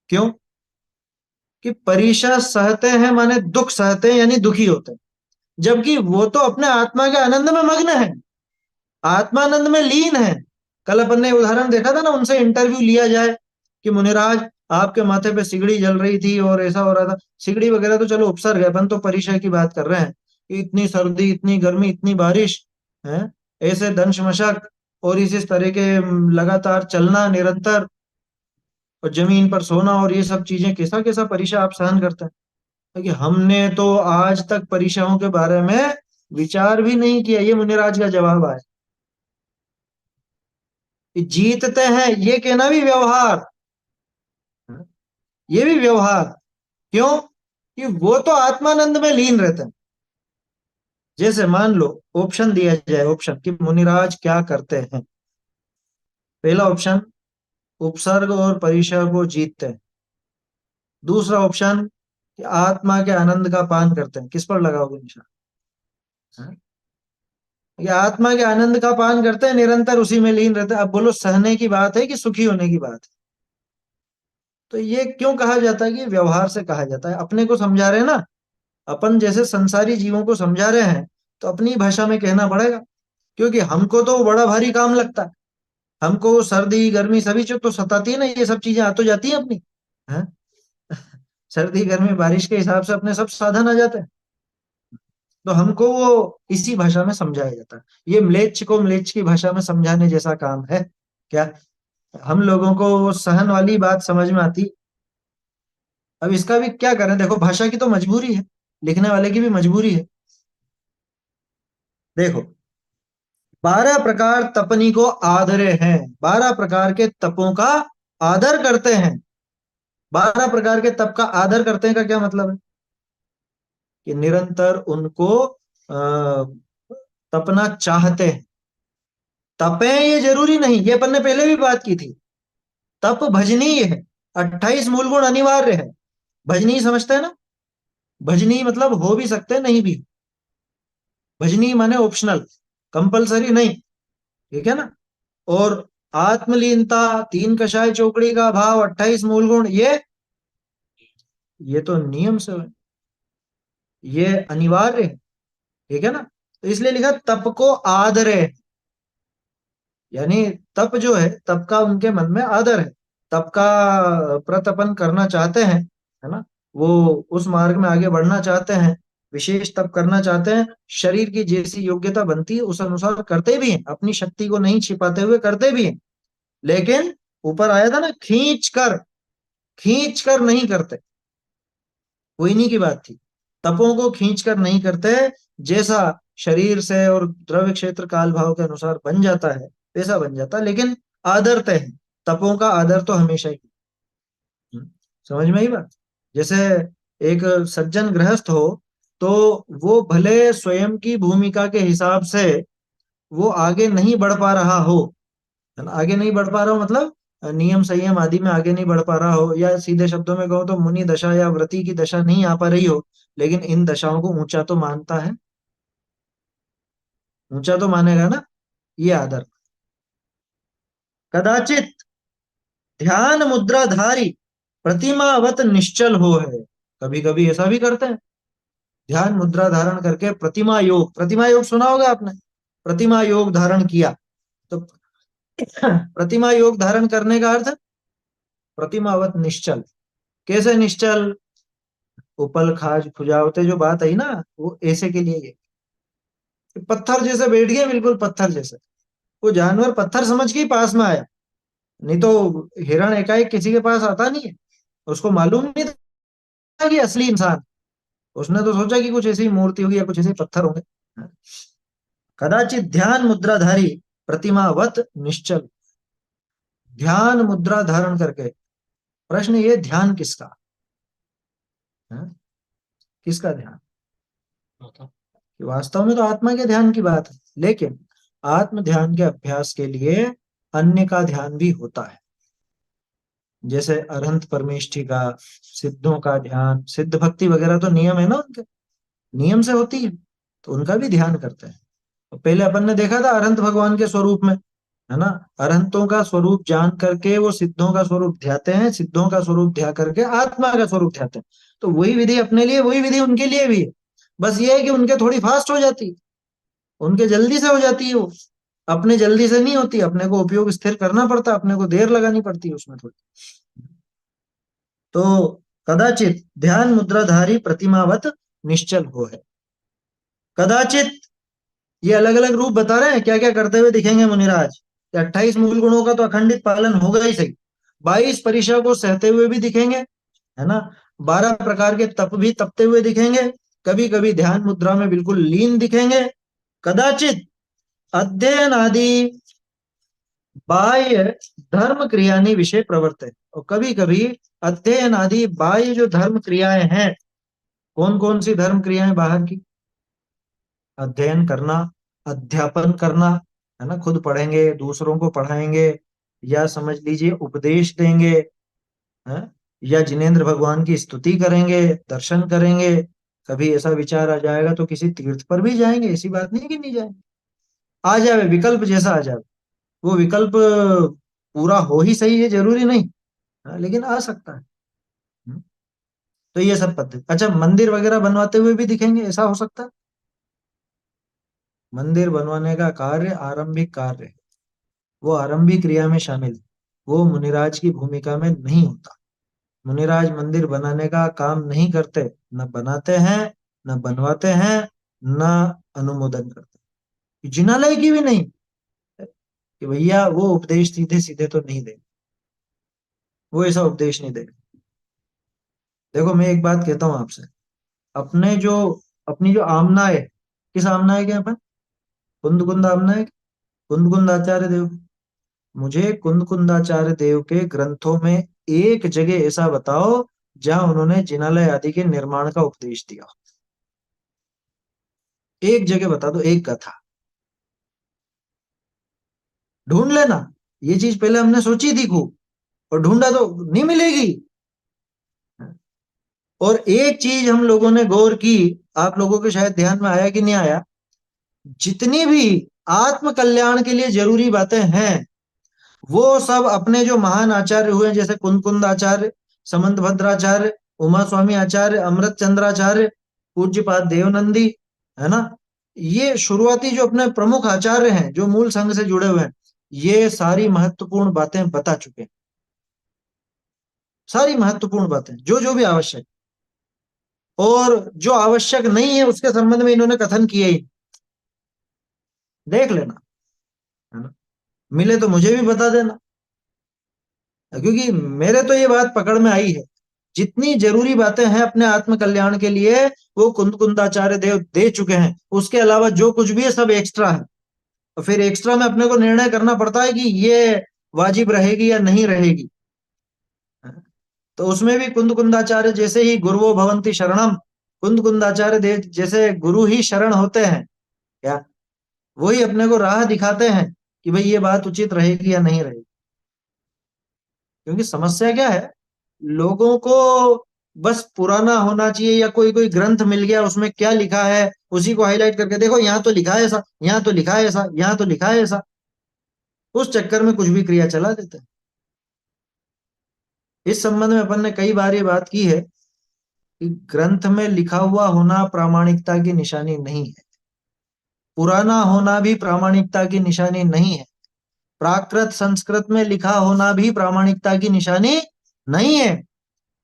क्यों? कि परीक्षा सहते हैं माने दुख सहते हैं, यानी दुखी होते हैं, जबकि वो तो अपने आत्मा के आनंद में मग्न है, आत्मानंद में लीन है। कल अपन ने उदाहरण देखा था ना, उनसे इंटरव्यू लिया जाए कि मुनिराज आपके माथे पे सिगड़ी जल रही थी और ऐसा हो रहा था। सिगड़ी वगैरह तो चलो उपसर्ग है, अपन तो परीक्षा की बात कर रहे हैं। इतनी सर्दी, इतनी गर्मी, इतनी बारिश है, ऐसे दंश मशक और इस तरह के लगातार चलना निरंतर और जमीन पर सोना और ये सब चीजें, कैसा कैसा परीक्षा आप सहन करते हैं। कि हमने तो आज तक परीक्षाओं के बारे में विचार भी नहीं किया, ये मुनिराज का जवाब आया। कि जीतते हैं ये कहना भी व्यवहार, ये भी व्यवहार। क्यों? कि वो तो आत्मानंद में लीन रहते हैं। जैसे मान लो ऑप्शन दिया जाए, ऑप्शन कि मुनिराज क्या करते हैं। पहला ऑप्शन उपसर्ग और परिसर को जीतते हैं। दूसरा ऑप्शन कि आत्मा के आनंद का पान करते हैं। किस पर लगाओगे निशान? कि आत्मा के आनंद का पान करते हैं, निरंतर उसी में लीन रहते हैं। अब बोलो सहने की बात है कि सुखी होने की बात है? तो ये क्यों कहा जाता है कि व्यवहार से कहा जाता है? अपने को समझा रहे हैं ना, अपन जैसे संसारी जीवों को समझा रहे हैं तो अपनी भाषा में कहना पड़ेगा, क्योंकि हमको तो बड़ा भारी काम लगता है। हमको सर्दी गर्मी सभी चीज तो सताती है ना, ये सब चीजें आ तो जाती है अपनी, है? सर्दी गर्मी बारिश के हिसाब से अपने सब साधन आ जाते हैं। तो हमको वो इसी भाषा में समझाया जाता है। ये म्लेच्छ को म्लेच्छ की भाषा में समझाने जैसा काम है क्या? हम लोगों को वो सहन वाली बात समझ में आती। अब इसका भी क्या करें? देखो भाषा की तो मजबूरी है, लिखने वाले की भी मजबूरी है। देखो 12 प्रकार तपनी को आदरे हैं, 12 प्रकार के तपों का आदर करते हैं। 12 प्रकार के तप का आदर करते हैं का क्या मतलब है? कि निरंतर उनको तपना चाहते हैं। तपे ये जरूरी नहीं, ये अपन ने पहले भी बात की थी। तप भजनीय है, 28 मूल गुण अनिवार्य है। भजनीय समझते हैं ना? भजनीय मतलब हो भी सकते हैं नहीं भी। भजनीय माने ऑप्शनल, कंपलसरी नहीं, ठीक है ना। और आत्मलीनता, 3 कषाय चौकड़ी का भाव, 28 मूल गुण, ये तो नियम से है, ये अनिवार्य है, ठीक है ना। तो इसलिए लिखा तप को आदरे, यानी तप जो है, तप का उनके मन में आदर है, तप का प्रतपन करना चाहते हैं, है ना। वो उस मार्ग में आगे बढ़ना चाहते हैं, विशेष तप करना चाहते हैं। शरीर की जैसी योग्यता बनती है उस अनुसार करते भी हैं, अपनी शक्ति को नहीं छिपाते हुए करते भी हैं। लेकिन ऊपर आया था ना, खींच कर नहीं करते, कोई नहीं की बात थी। तपों को खींच कर नहीं करते, जैसा शरीर से और द्रव्य क्षेत्र काल भाव के अनुसार बन जाता है वैसा बन जाता है, लेकिन आदर तय है। तपों का आदर तो हमेशा ही। समझ में आई बात? जैसे एक सज्जन गृहस्थ हो तो वो भले स्वयं की भूमिका के हिसाब से वो आगे नहीं बढ़ पा रहा हो, है ना? आगे नहीं बढ़ पा रहा हो मतलब नियम संयम आदि में आगे नहीं बढ़ पा रहा हो, या सीधे शब्दों में कहूँ तो मुनि दशा या व्रति की दशा नहीं आ पा रही हो, लेकिन इन दशाओं को ऊंचा तो मानता है, ऊंचा तो मानेगा ना, ये आदर। कदाचित ध्यान मुद्राधारी प्रतिमावत निश्चल हो है, कभी कभी ऐसा भी करते हैं, ध्यान मुद्रा धारण करके प्रतिमा योग, प्रतिमा योग सुना होगा आपने, प्रतिमा योग धारण किया। तो प्रतिमा योग धारण करने का अर्थ प्रतिमावत निश्चल। कैसे निश्चल? उपल खाज खुजावते जो बात आई ना, वो ऐसे के लिए ये पत्थर जैसे बैठ गए, बिल्कुल पत्थर जैसे। वो जानवर पत्थर समझ के ही पास में आया, नहीं तो हिरण एकाएक किसी के पास आता नहीं है। उसको मालूम नहीं था कि असली इंसान, उसने तो सोचा कि कुछ ऐसी मूर्ति होगी या कुछ ऐसे पत्थर होंगे। कदाचित ध्यान मुद्राधारी प्रतिमावत निश्चल। ध्यान मुद्रा धारण करके, प्रश्न ये ध्यान किसका है? किसका ध्यान? कि वास्तव में तो आत्मा के ध्यान की बात है, लेकिन आत्म ध्यान के अभ्यास के लिए अन्य का ध्यान भी होता है। जैसे अरहंत परमेष्ठी का, सिद्धों का ध्यान, सिद्ध भक्ति वगैरह तो नियम है ना, उनके नियम से होती है, तो उनका भी ध्यान करते हैं। तो पहले अपन ने देखा था अरहंत भगवान के स्वरूप में, है ना, अरहंतों का स्वरूप जान करके वो सिद्धों का स्वरूप ध्याते हैं, सिद्धों का स्वरूप ध्या करके आत्मा का स्वरूप ध्याते हैं। तो वही विधि अपने लिए, वही विधि उनके लिए भी है। बस ये है कि उनके थोड़ी फास्ट हो जाती है, उनके जल्दी से हो जाती है, वो अपने जल्दी से नहीं होती। अपने को उपयोग स्थिर करना पड़ता, अपने को देर लगानी पड़ती है उसमें थोड़ी। तो कदाचित ध्यान मुद्राधारी प्रतिमावत निश्चल हो है। कदाचित ये अलग अलग रूप बता रहे हैं क्या क्या करते हुए दिखेंगे मुनिराज। 28 मूल गुणों का तो अखंडित पालन होगा ही सही, 22 परीक्षा को सहते हुए भी दिखेंगे, है ना, 12 प्रकार के तप भी तपते हुए दिखेंगे, कभी कभी ध्यान मुद्रा में बिल्कुल लीन दिखेंगे। कदाचित अध्ययन आदि बाह्य धर्म क्रियानी विषय प्रवर्ते, और कभी कभी अध्ययन आदि बाह्य जो धर्म क्रियाएं हैं, कौन कौन सी धर्म क्रियाएं बाहर की? अध्ययन करना, अध्यापन करना, है ना, खुद पढ़ेंगे, दूसरों को पढ़ाएंगे, या समझ लीजिए उपदेश देंगे, है, या जिनेंद्र भगवान की स्तुति करेंगे, दर्शन करेंगे। कभी ऐसा विचार आ जाएगा तो किसी तीर्थ पर भी जाएंगे, ऐसी बात नहीं कि नहीं जाएंगे। आ जाए विकल्प जैसा आ जाए, वो विकल्प पूरा हो ही सही है जरूरी नहीं, हाँ, लेकिन आ सकता है। तो ये सब पद्धति। अच्छा, मंदिर वगैरह बनवाते हुए भी दिखेंगे, ऐसा हो सकता है। मंदिर बनवाने का कार्य आरंभिक कार्य है, वो आरंभिक क्रिया में शामिल है, वो मुनिराज की भूमिका में नहीं होता। मुनिराज मंदिर बनाने का काम नहीं करते, न बनाते हैं, न बनवाते हैं, न अनुमोदन करते। जिनालय की भी नहीं कि भैया वो उपदेश सीधे सीधे तो नहीं देंगे, वो ऐसा उपदेश नहीं देंगे। देखो मैं एक बात कहता हूं आपसे, अपनी जो आमना है, किस आमना है क्या अपन? कुंद आमना है, कुंद आचार्य देव। मुझे कुंदाचार्य देव के ग्रंथों में एक जगह ऐसा बताओ जहां उन्होंने जिनालय आदि के निर्माण का उपदेश दिया। एक जगह बता दो, एक कथा ढूंढ लेना। ये चीज पहले हमने सोची थी खूब, और ढूंढा तो नहीं मिलेगी। और एक चीज हम लोगों ने गौर की, आप लोगों के शायद ध्यान में आया कि नहीं आया, जितनी भी आत्म कल्याण के लिए जरूरी बातें हैं, वो सब अपने जो महान आचार्य हुए, जैसे कुंद आचार्य, समंत भद्राचार्य, उमा स्वामी आचार्य, अमृत चंद्राचार्य, पूज्यपाद देवनंदी, है ना, ये शुरुआती जो अपने प्रमुख आचार्य हैं, जो मूल संघ से जुड़े हुए हैं, ये सारी महत्वपूर्ण बातें बता चुके हैं। सारी महत्वपूर्ण बातें, जो जो भी आवश्यक, और जो आवश्यक नहीं है उसके संबंध में इन्होंने कथन किए ही। देख लेना, है ना, मिले तो मुझे भी बता देना, क्योंकि मेरे तो ये बात पकड़ में आई है, जितनी जरूरी बातें हैं अपने आत्म कल्याण के लिए वो कुंदाचार्य देव दे चुके हैं। उसके अलावा जो कुछ भी है सब एक्स्ट्रा है, और फिर एक्स्ट्रा में अपने को निर्णय करना पड़ता है कि ये वाजिब रहेगी या नहीं रहेगी। तो उसमें भी कुंदाचार्य जैसे ही गुरुवो भवंती शरणम, कुंदाचार्य देव जैसे गुरु ही शरण होते हैं क्या, वही अपने को राह दिखाते हैं कि भाई ये बात उचित रहेगी या नहीं रहेगी। क्योंकि समस्या क्या है, लोगों को बस पुराना होना चाहिए, या कोई कोई ग्रंथ मिल गया उसमें क्या लिखा है उसी को हाईलाइट करके देखो, यहाँ तो लिखा है ऐसा, यहाँ तो लिखा है ऐसा, यहाँ तो लिखा है ऐसा, उस चक्कर में कुछ भी क्रिया चला देते हैं। इस संबंध में अपन ने कई बार ये बात की है कि ग्रंथ में लिखा हुआ होना प्रामाणिकता की निशानी नहीं है, पुराना होना भी प्रामाणिकता की निशानी नहीं है। प्राकृत संस्कृत में लिखा होना भी प्रामाणिकता की निशानी नहीं है।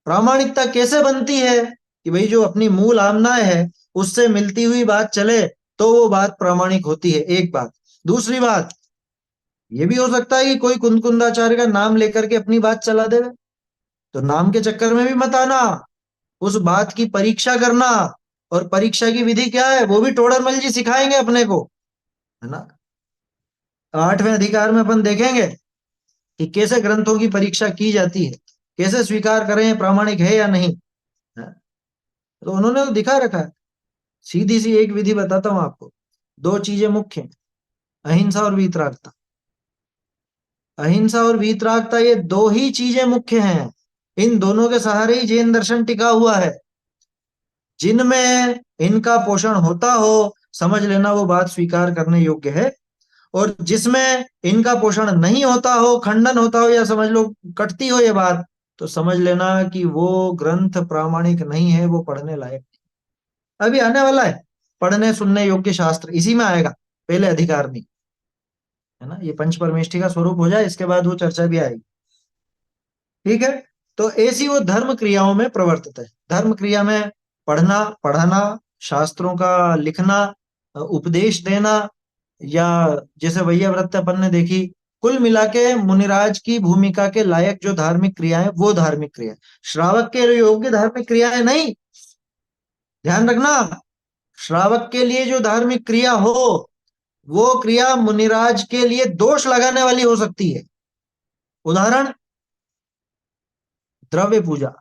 प्रामाणिकता कैसे बनती है कि भाई जो अपनी मूल आमनाएं है उससे मिलती हुई बात चले तो वो बात प्रामाणिक होती है, एक बात। दूसरी बात ये भी हो सकता है कि कोई कुंदकुंदाचार्य का नाम लेकर के अपनी बात चला देवे, तो नाम के चक्कर में भी मत आना, उस बात की परीक्षा करना। और परीक्षा की विधि क्या है वो भी टोडरमल जी सिखाएंगे अपने को, है ना। 8वें अधिकार में अपन देखेंगे कि कैसे ग्रंथों की परीक्षा की जाती है, कैसे स्वीकार करें ये प्रामाणिक है या नहीं, है? तो उन्होंने तो दिखा रखा है। सीधी सी एक विधि बताता हूं आपको। 2 चीजें मुख्य हैं, अहिंसा और वीतरागता। अहिंसा और वीतरागता ये 2 ही चीजें मुख्य हैं। इन दोनों के सहारे ही जैन दर्शन टिका हुआ है। जिनमें इनका पोषण होता हो समझ लेना वो बात स्वीकार करने योग्य है, और जिसमें इनका पोषण नहीं होता हो, खंडन होता हो, या समझ लो कटती हो ये बात, तो समझ लेना कि वो ग्रंथ प्रामाणिक नहीं है, वो पढ़ने लायक नहीं। अभी आने वाला है पढ़ने सुनने योग्य शास्त्र, इसी में आएगा, पहले अधिकार में, है ना। ये पंच परमेष्ठी का स्वरूप हो जाए इसके बाद वो चर्चा भी आएगी, ठीक है। तो ऐसी वो धर्म क्रियाओं में प्रवर्तित है। धर्म क्रिया में पढ़ना, पढ़ाना, शास्त्रों का लिखना, उपदेश देना, या जैसे वैयाव्रत अपन ने देखी, कुल मिला के मुनिराज की भूमिका के लायक जो धार्मिक क्रियाएं वो धार्मिक क्रिया, श्रावक के योग्य धार्मिक क्रियाएं नहीं। ध्यान रखना, श्रावक के लिए जो धार्मिक क्रिया हो वो क्रिया मुनिराज के लिए दोष लगाने वाली हो सकती है। उदाहरण, द्रव्य पूजा।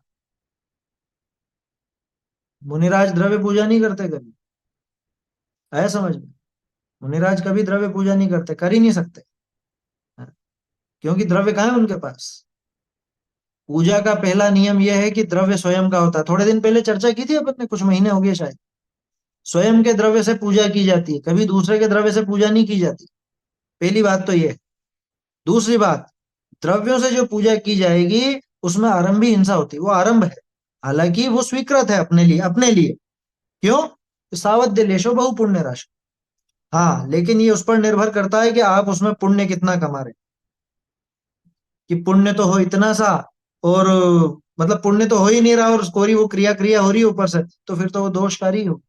मुनिराज द्रव्य पूजा नहीं करते कभी, आया समझ में। मुनिराज कभी द्रव्य पूजा नहीं करते, कर ही नहीं सकते, क्योंकि द्रव्य कहाँ है उनके पास। पूजा का पहला नियम यह है कि द्रव्य स्वयं का होता है। थोड़े दिन पहले चर्चा की थी अपन ने, कुछ महीने हो गए शायद। स्वयं के द्रव्य से पूजा की जाती है, कभी दूसरे के द्रव्य से पूजा नहीं की जाती। पहली बात तो ये। दूसरी बात, द्रव्यों से जो पूजा की जाएगी उसमें आरंभी हिंसा होती है, वो आरंभ है। हालांकि वो स्वीकृत है अपने लिए, अपने लिए। क्यों? सावध लेशो बहु पुण्य राशि। हाँ, लेकिन ये उस पर निर्भर करता है कि आप उसमें पुण्य कितना कमा रहे। कि पुण्य तो हो इतना सा, और मतलब पुण्य तो हो ही नहीं रहा और कोई वो क्रिया क्रिया हो रही है ऊपर से, तो फिर तो वो दोषकारी हो।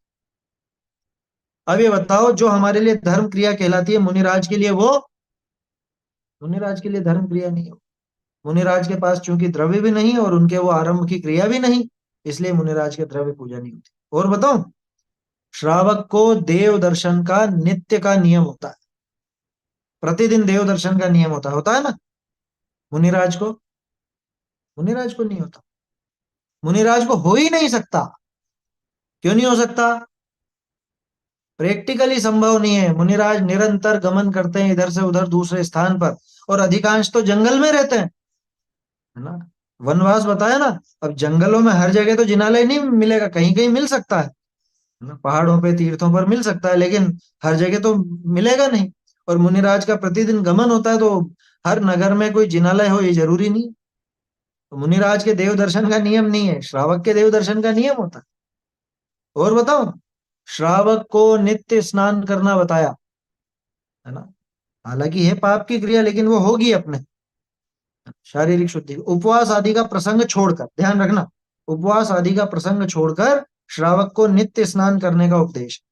अब ये बताओ, जो हमारे लिए धर्म क्रिया कहलाती है मुनिराज के लिए वो, मुनिराज के लिए धर्म क्रिया नहीं हो। मुनिराज के पास चूंकि द्रव्य भी नहीं और उनके वो आरंभ की क्रिया भी नहीं, इसलिए मुनिराज के द्रव्य पूजा नहीं होती। और बताओ, श्रावक को देव दर्शन का नित्य का नियम होता है, प्रतिदिन देव दर्शन का नियम होता है ना। मुनिराज को, मुनिराज को नहीं होता। मुनिराज को हो ही नहीं सकता। क्यों नहीं हो सकता? प्रैक्टिकली संभव नहीं है। मुनिराज निरंतर गमन करते हैं इधर से उधर दूसरे स्थान पर, और अधिकांश तो जंगल में रहते हैं, है ना। वनवास बताया ना। अब जंगलों में हर जगह तो जिनालय नहीं मिलेगा, कहीं कहीं मिल सकता है ना, पहाड़ों पे तीर्थों पर मिल सकता है, लेकिन हर जगह तो मिलेगा नहीं। और मुनिराज का प्रतिदिन गमन होता है, तो हर नगर में कोई जिनालय हो ये जरूरी नहीं। तो मुनिराज के देव दर्शन का नियम नहीं है, श्रावक के देव दर्शन का नियम होता है। और बताओ, श्रावक को नित्य स्नान करना बताया, है ना। हालांकि है पाप की क्रिया, लेकिन वो होगी अपने शारीरिक शुद्धि। उपवास आदि का प्रसंग छोड़कर, ध्यान रखना, उपवास आदि का प्रसंग छोड़कर श्रावक को नित्य स्नान करने का उपदेश।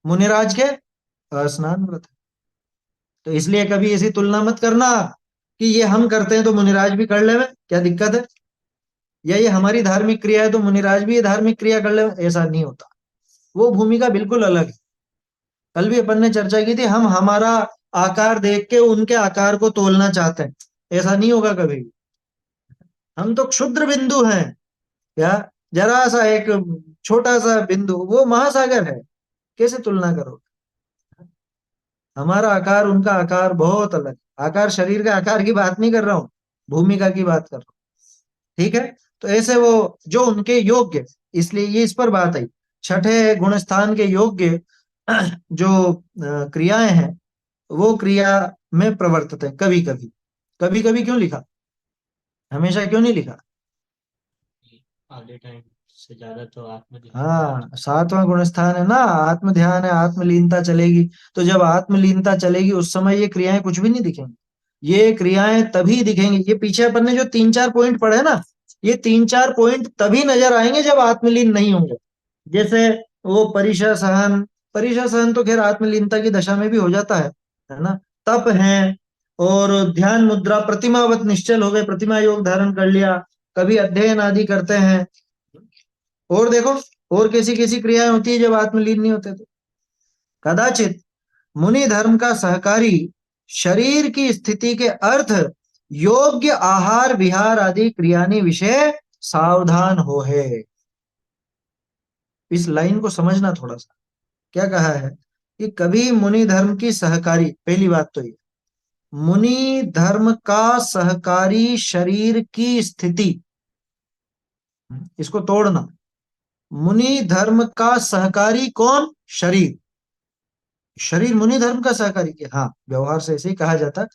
मुनिराज के स्नान व्रत। तो इसलिए कभी ऐसी तुलना मत करना कि ये हम करते हैं तो मुनिराज भी कर ले, में क्या दिक्कत है, या ये हमारी धार्मिक क्रिया है तो मुनिराज भी ये धार्मिक क्रिया कर ले। ऐसा नहीं होता, वो भूमिका बिल्कुल अलग है। कल भी अपन ने चर्चा की थी, हम हमारा आकार देख के उनके आकार को तोलना चाहते हैं, ऐसा नहीं होगा कभी भी। हम तो क्षुद्र बिंदु हैं, क्या जरा सा एक छोटा सा बिंदु, वो महासागर है, कैसे तुलना करो। हमारा आकार उनका आकार बहुत अलग। आकार शरीर के आकार की बात नहीं कर रहा हूं, भूमिका की बात कर रहा हूं, ठीक है। तो ऐसे वो जो उनके योग्य, इसलिए ये इस पर बात आई, छठे गुणस्थान के योग्य जो क्रियाएं हैं वो क्रिया में प्रवर्तित है। कभी कभी, कभी कभी क्यों लिखा, हमेशा क्यों नहीं लिखा? आधे टाइम से ज्यादा तो आत्मध्यान। हाँ, 7वां गुणस्थान है ना, आत्म ध्यान है, आत्मलीनता चलेगी। तो जब आत्मलीनता चलेगी उस समय ये क्रियाएं कुछ भी नहीं दिखेंगी। ये क्रियाएं तभी दिखेंगी, ये पीछे अपन ने जो 3-4 पॉइंट पढ़े ना, ये 3-4 पॉइंट तभी नजर आएंगे जब आत्मलीन नहीं होंगे। जैसे वो परिशा सहन, परिशा सहन तो खैर आत्मलीनता की दशा में भी हो जाता है ना। तप है, और ध्यान मुद्रा, प्रतिमावत निश्चल हो गए, प्रतिमा योग धारण कर लिया, कभी अध्ययन आदि करते हैं। और देखो और कैसी कैसी क्रियाएं होती है जब आत्मलीन नहीं होते। तो कदाचित मुनि धर्म का सहकारी शरीर की स्थिति के अर्थ योग्य आहार विहार आदि क्रियानि विषय सावधान हो है। इस लाइन को समझना थोड़ा सा। क्या कहा है कि कभी मुनि धर्म की सहकारी, पहली बात तो ये, मुनि धर्म का सहकारी शरीर की स्थिति, इसको तोड़ना। मुनि धर्म का सहकारी कौन? शरीर। शरीर मुनि धर्म का सहकारी के, हाँ व्यवहार से ऐसे ही कहा जाता।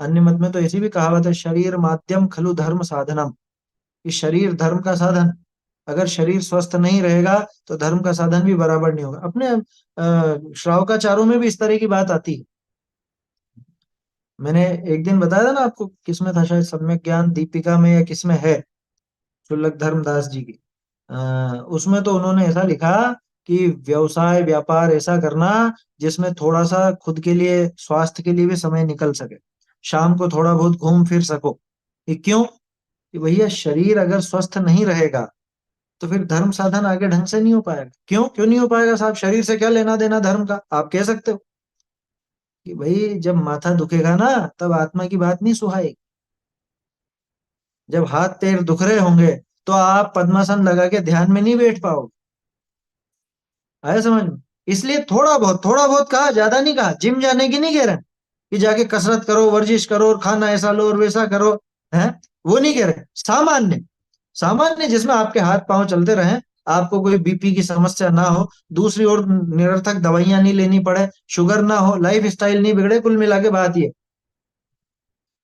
अन्य मत में तो ऐसी भी कहावत है, शरीर माध्यम खलु धर्म साधनम, कि शरीर धर्म का साधन। अगर शरीर स्वस्थ नहीं रहेगा तो धर्म का साधन भी बराबर नहीं होगा। अपने श्रावकाचारों में भी इस तरह की बात आती है। मैंने एक दिन बताया था ना आपको, किसमें था शायद, सम्यक ज्ञान दीपिका में या किसमें है, शुल्लक धर्मदास जी की। उसमें तो उन्होंने ऐसा लिखा कि व्यवसाय व्यापार ऐसा करना जिसमें थोड़ा सा खुद के लिए, स्वास्थ्य के लिए भी समय निकल सके, शाम को थोड़ा बहुत घूम फिर सको। ये क्यों? कि भैया शरीर अगर स्वस्थ नहीं रहेगा तो फिर धर्म साधन आगे ढंग से नहीं हो पाएगा। क्यों क्यों नहीं हो पाएगा साहब? शरीर से क्या लेना देना धर्म का? आप कह सकते हो कि भाई जब माथा दुखेगा ना तब आत्मा की बात नहीं सुहाएगी। जब हाथ पैर दुख रहे होंगे तो आप पद्मासन लगा के ध्यान में नहीं बैठ पाओगे। आया समझ में? इसलिए थोड़ा बहुत कहा, ज्यादा नहीं कहा। जिम जाने की नहीं कह रहे कि जाके कसरत करो, वर्जिश करो और खाना ऐसा लो और वैसा करो, है वो नहीं कह रहे। सामान्य सामान्य जिसमें आपके हाथ पांव चलते रहें, आपको कोई बीपी की समस्या ना हो, दूसरी ओर निरर्थक दवाइयां नहीं लेनी पड़े, शुगर ना हो, लाइफ स्टाइल नहीं बिगड़े। कुल मिला के बात ये,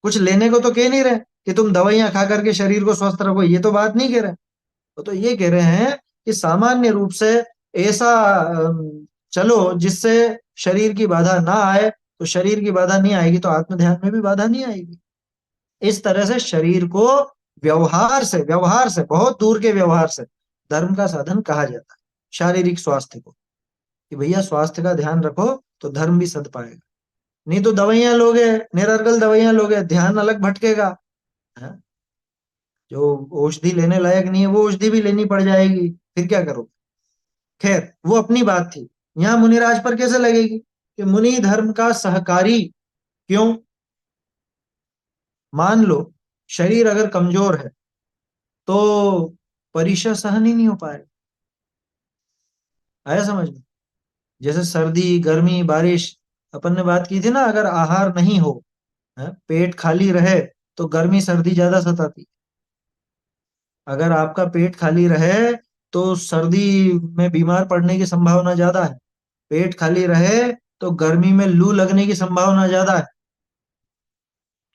कुछ लेने को तो कह नहीं रहे कि तुम दवाइयां खा करके शरीर को स्वस्थ रखो, ये तो बात नहीं कह रहे। तो ये कह रहे हैं कि सामान्य रूप से ऐसा चलो जिससे शरीर की बाधा ना आए। तो शरीर की बाधा नहीं आएगी तो आत्म ध्यान में भी बाधा नहीं आएगी। इस तरह से शरीर को व्यवहार से बहुत दूर के व्यवहार से धर्म का साधन कहा जाता है। शारीरिक स्वास्थ्य को कि भैया स्वास्थ्य का ध्यान रखो तो धर्म भी सद पाएगा। नहीं तो दवाइयां लोगे, निरर्गल दवाइयां लोगे, ध्यान अलग भटकेगा, है? जो औषधि लेने लायक नहीं है वो औषधि भी लेनी पड़ जाएगी, फिर क्या करोगे? खैर वो अपनी बात थी। यहाँ मुनिराज पर कैसे लगेगी कि मुनि धर्म का सहकारी क्यों? मान लो शरीर अगर कमजोर है तो परिशा सहन ही नहीं हो पाएगा। आया समझ में? जैसे सर्दी गर्मी बारिश, अपन ने बात की थी ना, अगर आहार नहीं हो, है? पेट खाली रहे तो गर्मी सर्दी ज्यादा सताती। अगर आपका पेट खाली रहे तो सर्दी में बीमार पड़ने की संभावना ज्यादा है, पेट खाली रहे तो गर्मी में लू लगने की संभावना ज्यादा है।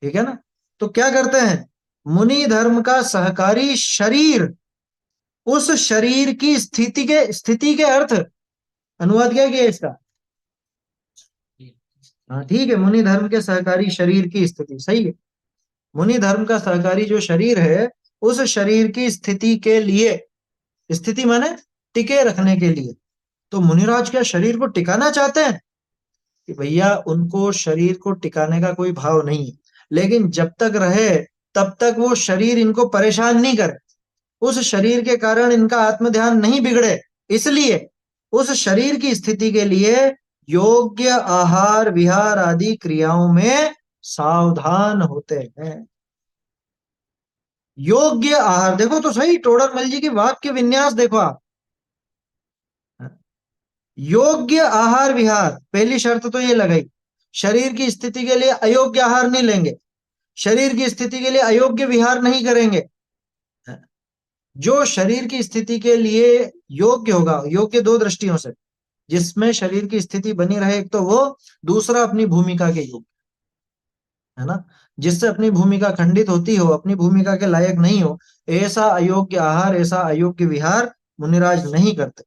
ठीक है ना? तो क्या करते हैं, मुनि धर्म का सहकारी शरीर, उस शरीर की स्थिति के अर्थ, अनुवाद क्या किया इसका? हाँ ठीक है, मुनि धर्म के सहकारी शरीर की स्थिति, सही है। मुनि धर्म का सहकारी जो शरीर है, उस शरीर की स्थिति के लिए, स्थिति माने टिके रखने के लिए। तो मुनिराज क्या शरीर को टिकाना चाहते हैं? कि भैया उनको शरीर को टिकाने का कोई भाव नहीं है, लेकिन जब तक रहे तब तक वो शरीर इनको परेशान नहीं करे, उस शरीर के कारण इनका आत्म ध्यान नहीं बिगड़े, इसलिए उस शरीर की स्थिति के लिए योग्य आहार विहार आदि क्रियाओं में सावधान होते हैं। योग्य आहार, देखो तो सही टोडरमल जी की वाक्य विन्यास देखो आप। योग्य आहार विहार, पहली शर्त तो ये लगाई, शरीर की स्थिति के लिए अयोग्य आहार नहीं लेंगे, शरीर की स्थिति के लिए अयोग्य विहार नहीं करेंगे। जो शरीर की स्थिति के लिए योग्य होगा, योग्य दो दृष्टियों से, जिसमें शरीर की स्थिति बनी रहे, एक तो वो, दूसरा अपनी भूमिका के योग्य, है ना, जिससे अपनी भूमिका खंडित होती हो, अपनी भूमिका के लायक नहीं हो, ऐसा अयोग्य आहार, ऐसा अयोग्य विहार मुनिराज नहीं करते।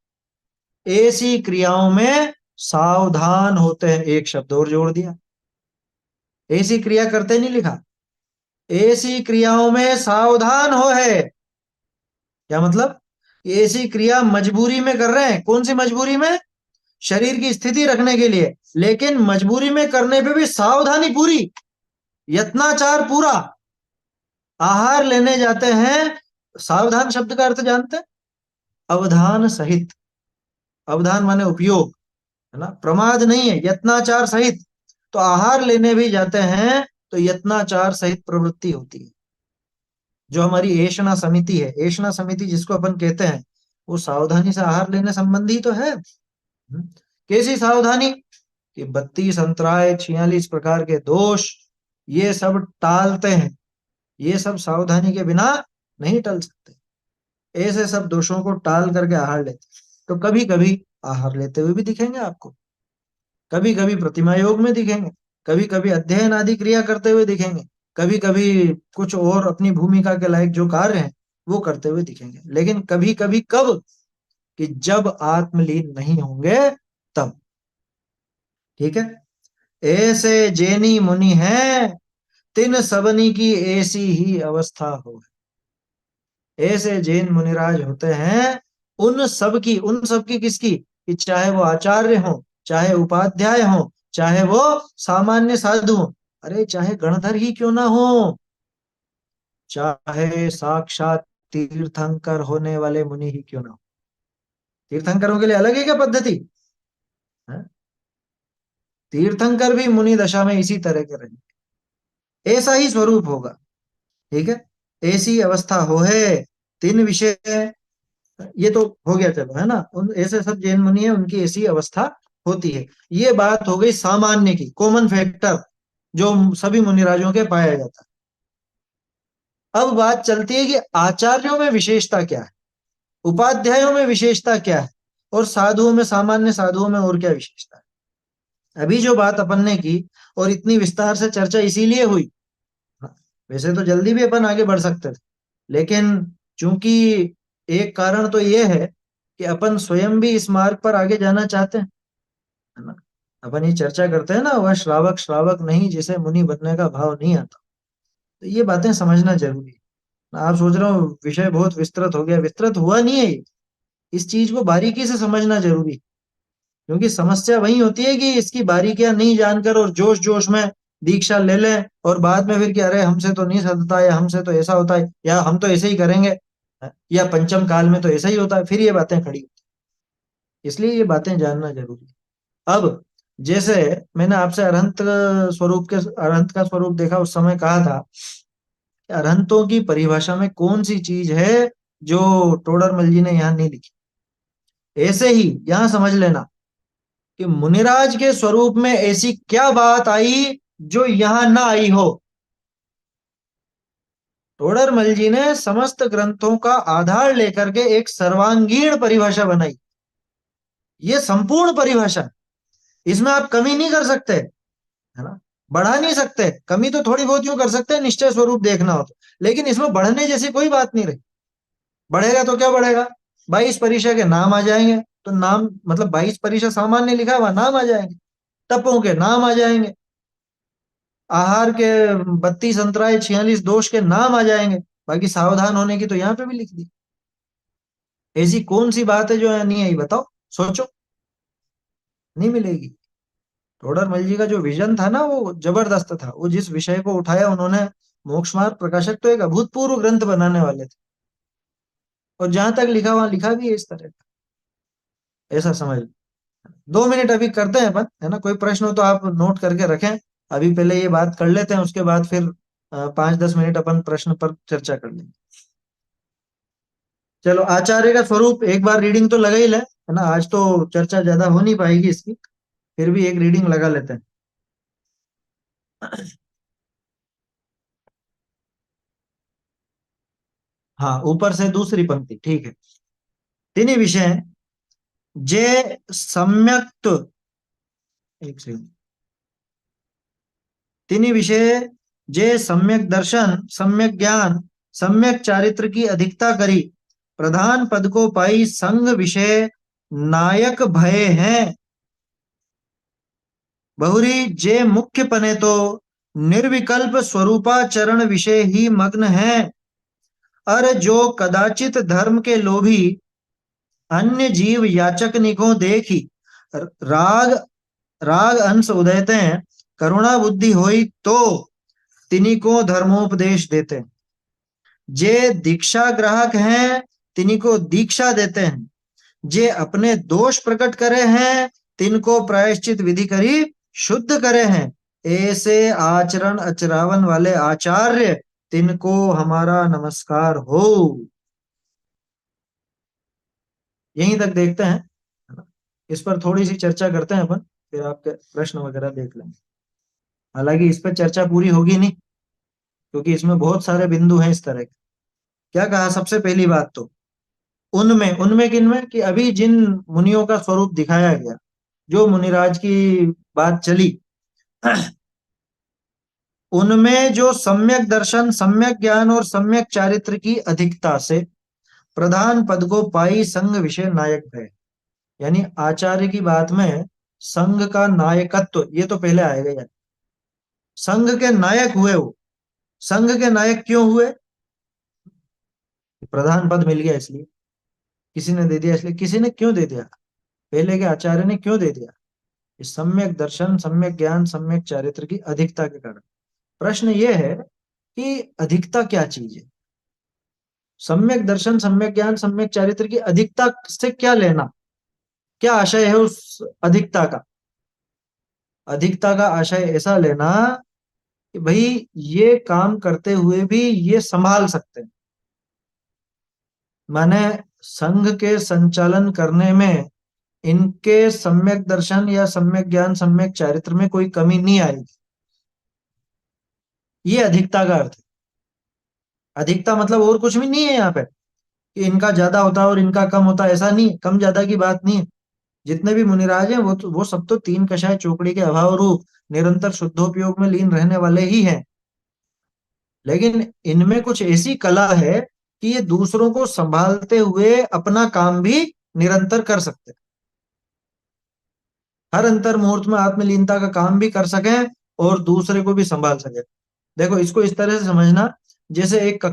ऐसी क्रियाओं में सावधान होते हैं। एक शब्द और जोड़ दिया, ऐसी क्रिया करते नहीं लिखा, ऐसी क्रियाओं में सावधान हो है। क्या मतलब? ऐसी क्रिया मजबूरी में कर रहे हैं। कौन सी मजबूरी में? शरीर की स्थिति रखने के लिए, लेकिन मजबूरी में करने पे भी सावधानी पूरी, यत्नाचार पूरा। आहार लेने जाते हैं, सावधान शब्द का अर्थ जानते हैं? अवधान सहित। अवधान माने उपयोग, है ना, प्रमाद नहीं है, यत्नाचार सहित। तो आहार लेने भी जाते हैं तो यत्नाचार सहित प्रवृत्ति होती है। जो हमारी ऐषणा समिति है, ऐषणा समिति जिसको अपन कहते हैं, वो सावधानी से आहार लेने संबंधी तो है। कैसी सावधानी? कि 32 अंतराय 46 प्रकार के दोष, ये सब टालते हैं। ये सब सावधानी के बिना नहीं टल सकते। ऐसे सब दोषों को टाल करके आहार लेते। तो कभी कभी आहार लेते हुए भी दिखेंगे आपको, कभी कभी प्रतिमा योग में दिखेंगे, कभी कभी अध्ययन आदि क्रिया करते हुए दिखेंगे, कभी कभी कुछ और अपनी भूमिका के लायक जो कार्य हैं वो करते हुए दिखेंगे। लेकिन कभी कभी कब? कि जब आत्मलीन नहीं होंगे तब। ठीक है? ऐसे जैनी मुनि हैं, तिन सबनी की ऐसी ही अवस्था हो। ऐसे जैन मुनिराज होते हैं, उन सब की किसकी? कि चाहे वो आचार्य हो, चाहे उपाध्याय हो, चाहे वो सामान्य साधु हो, अरे चाहे गणधर ही क्यों ना हो, चाहे साक्षात तीर्थंकर होने वाले मुनि ही क्यों ना हो। तीर्थंकरों के लिए अलग है क्या पद्धति? तीर्थंकर भी मुनि दशा में इसी तरह के रहेंगे, ऐसा ही स्वरूप होगा। ठीक है? ऐसी अवस्था हो है, 3 विषय, ये तो हो गया, चलो, है ना। उन ऐसे सब जैन मुनि है, उनकी ऐसी अवस्था होती है। ये बात हो गई सामान्य की, कॉमन फैक्टर जो सभी मुनिराजों के पाया जाता है। अब बात चलती है कि आचार्यों में विशेषता क्या है, उपाध्यायों में विशेषता क्या है, और साधुओं में, सामान्य साधुओं में और क्या विशेषता है। अभी जो बात अपन ने की और इतनी विस्तार से चर्चा इसीलिए हुई, वैसे तो जल्दी भी अपन आगे बढ़ सकते थे, लेकिन चूंकि एक कारण तो ये है कि अपन स्वयं भी इस मार्ग पर आगे जाना चाहते हैं, है ना। अपन ये चर्चा करते हैं ना, वह श्रावक श्रावक नहीं जिसे मुनि बनने का भाव नहीं आता। तो ये बातें समझना जरूरी है। आप सोच रहे हो विषय बहुत विस्तृत हो गया, विस्तृत हुआ नहीं है ये। इस चीज को बारीकी से समझना जरूरी है, क्योंकि समस्या वही होती है कि इसकी बारीकियां नहीं जानकर और जोश जोश में दीक्षा ले लें और बाद में फिर कि अरे हमसे तो नहीं सदता, या हमसे तो ऐसा होता है, या हम तो ऐसे ही करेंगे, या पंचम काल में तो ऐसा ही होता है, फिर ये बातें खड़ी होती हैं। इसलिए ये बातें जानना जरूरी है। अब जैसे मैंने आपसे अरहंत स्वरूप के, अरहंत का स्वरूप देखा, उस समय कहा था कि अरहंतों की परिभाषा में कौन सी चीज है जो टोडरमल जी ने यहाँ नहीं लिखी। ऐसे ही यहां समझ लेना कि मुनिराज के स्वरूप में ऐसी क्या बात आई जो यहां ना आई हो। टोडरमल जी ने समस्त ग्रंथों का आधार लेकर के एक सर्वांगीण परिभाषा बनाई। ये संपूर्ण परिभाषा, इसमें आप कमी नहीं कर सकते, है ना, बढ़ा नहीं सकते। कमी तो थोड़ी बहुत यूं कर सकते हैं, निश्चय स्वरूप देखना हो तो, लेकिन इसमें बढ़ने जैसी कोई बात नहीं रही। बढ़ेगा तो क्या बढ़ेगा? 22 परिषद के नाम आ जाएंगे, तो नाम मतलब 22 परिषद सामान्य लिखा हुआ नाम आ जाएंगे, तपों के नाम आ जाएंगे, आहार के 32 अंतराय 46 दोष के नाम आ जाएंगे। बाकी सावधान होने की तो यहाँ पे भी लिख दी। ऐसी कौन सी बात है जो यहाँ नहीं आई? बताओ, सोचो। नहीं मिलेगी। टोडरमल जी का जो विजन था ना, वो जबरदस्त था। वो जिस विषय को उठाया उन्होंने, मोक्ष मार्ग प्रकाशक तो एक अभूतपूर्व ग्रंथ बनाने वाले थे, और जहां तक लिखा वहां लिखा भी है इस तरह का। ऐसा समझ लो। 2 मिनट अभी करते हैं अपन, है ना। कोई प्रश्न हो तो आप नोट करके रखें। अभी पहले ये बात कर लेते हैं, उसके बाद फिर 5-10 मिनट अपन प्रश्न पर चर्चा कर लेंगे। चलो, आचार्य का स्वरूप एक बार रीडिंग तो लगा ही ले, है ना। आज तो चर्चा ज्यादा हो नहीं पाएगी इसकी, फिर भी एक रीडिंग लगा लेते हैं। हाँ, ऊपर से दूसरी पंक्ति, ठीक है। तीन विषय जे सम्यक्त, एक सेकंड, तीन विषय जे सम्यक दर्शन, सम्यक ज्ञान, सम्यक चारित्र की अधिकता करी, प्रधान पद को पाई संग विषय नायक भय हैं। बहुरी जे मुख्य पने तो निर्विकल्प स्वरूपाचरण विषय ही मग्न है। अर जो कदाचित धर्म के लोभी अन्य जीव याचक निको देखी राग राग अंश उदयते करुणा बुद्धि होई तो तिनिको धर्मोपदेश देते। जे दीक्षा ग्राहक हैं तिनको दीक्षा देते हैं। जे अपने दोष प्रकट करे हैं तिनको प्रायश्चित विधि करी शुद्ध करे हैं। ऐसे आचरण आचरावन वाले आचार्य तिनको हमारा नमस्कार हो। यहीं तक देखते हैं, है ना? इस पर थोड़ी सी चर्चा करते हैं अपन, फिर आपके प्रश्न वगैरह देख लेंगे। हालांकि इस पर चर्चा पूरी होगी नहीं, क्योंकि इसमें बहुत सारे बिंदु हैं इस तरह के। क्या कहा सबसे पहली बात तो उनमें उनमें किनमें कि अभी जिन मुनियों का स्वरूप दिखाया गया, जो मुनिराज की बात चली, उनमें जो सम्यक दर्शन, सम्यक ज्ञान और सम्यक चारित्र की अधिकता से प्रधान पद को पाई संघ विषय नायक है। यानी आचार्य की बात में संघ का नायकत्व ये तो पहले आएगा यार। संघ के नायक हुए वो। संघ के नायक क्यों हुए? प्रधान पद मिल गया इसलिए, किसी ने दे दिया इसलिए। किसी ने क्यों दे दिया? पहले के आचार्य ने क्यों दे दिया? इस सम्यक दर्शन, सम्यक ज्ञान, सम्यक चारित्र की अधिकता के कारण। प्रश्न ये है कि अधिकता क्या चीज है? सम्यक दर्शन, सम्यक ज्ञान, सम्यक चारित्र की अधिकता से क्या लेना? क्या आशय है उस अधिकता का? अधिकता का आशय ऐसा लेना कि भाई ये काम करते हुए भी ये संभाल सकते हैं। माने संघ के संचालन करने में इनके सम्यक दर्शन या सम्यक ज्ञान, सम्यक चारित्र में कोई कमी नहीं आएगी। ये अधिकता का अर्थ है। अधिकता मतलब और कुछ भी नहीं है यहाँ पे कि इनका ज्यादा होता है और इनका कम होता है, ऐसा नहीं है। कम ज्यादा की बात नहीं है। जितने भी मुनिराज हैं वो सब तो तीन कषाय चौकड़ी के अभाव रूप निरंतर शुद्धोपयोग में लीन रहने वाले ही हैं। लेकिन इनमें कुछ ऐसी कला है कि ये दूसरों को संभालते हुए अपना काम भी निरंतर कर सकते हैं। हर अंतर मुहूर्त में आत्मलीनता का काम भी कर सकें और दूसरे को भी संभाल सके। देखो इसको इस तरह से समझना, जैसे एक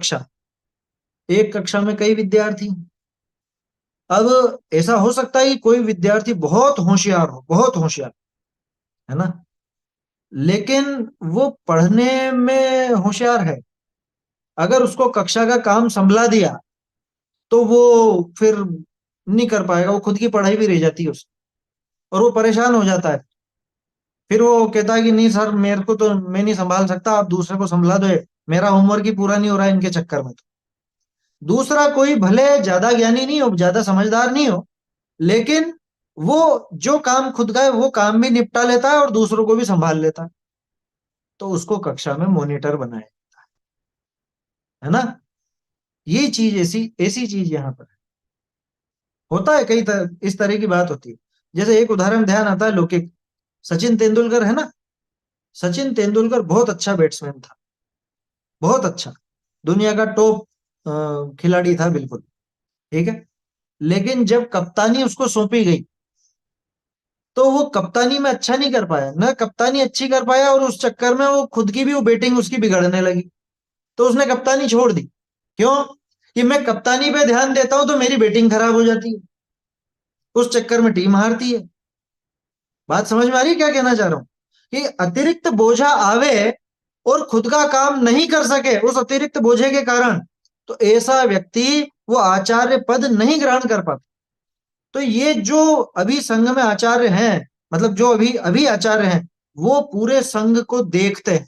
कक्षा में कई विद्यार्थी। अब ऐसा हो सकता है कि कोई विद्यार्थी बहुत होशियार हो, बहुत होशियार, है ना, लेकिन वो पढ़ने में होशियार है। अगर उसको कक्षा का काम संभला दिया तो वो फिर नहीं कर पाएगा, वो खुद की पढ़ाई भी रह जाती है उसकी और वो परेशान हो जाता है। फिर वो कहता है कि नहीं सर, मेरे को तो मैं नहीं संभाल सकता, आप दूसरे को संभला दो, मेरा होमवर्क ही पूरा नहीं हो रहा है इनके चक्कर में। तो दूसरा कोई भले ज्यादा ज्ञानी नहीं हो, ज्यादा समझदार नहीं हो, लेकिन वो जो काम खुद का है वो काम भी निपटा लेता है और दूसरों को भी संभाल लेता है, तो उसको कक्षा में मॉनिटर बनाया जाता है ना। ये चीज ऐसी ऐसी चीज यहाँ पर होता है। इस तरह की बात होती है। जैसे एक उदाहरण ध्यान आता है लौकिक, सचिन तेंदुलकर है ना। सचिन तेंदुलकर बहुत अच्छा बैट्समैन था, बहुत अच्छा, दुनिया का टॉप खिलाड़ी था बिल्कुल, ठीक है। लेकिन जब कप्तानी उसको सौंपी गई तो वो कप्तानी में अच्छा नहीं कर पाया, ना कप्तानी अच्छी कर पाया, और उस चक्कर में वो खुद की भी वो बैटिंग उसकी बिगड़ने लगी, तो उसने कप्तानी छोड़ दी। क्यों? कि मैं कप्तानी पे ध्यान देता हूं तो मेरी बैटिंग खराब हो जाती है, उस चक्कर में टीम हारती है। बात समझ में आ रही है क्या कहना चाह रहा हूं? कि अतिरिक्त बोझा आवे और खुद का काम नहीं कर सके उस अतिरिक्त बोझे के कारण, तो ऐसा व्यक्ति वो आचार्य पद नहीं ग्रहण कर पाता। तो ये जो अभी संघ में आचार्य हैं, मतलब जो अभी अभी आचार्य हैं, वो पूरे संघ को देखते हैं।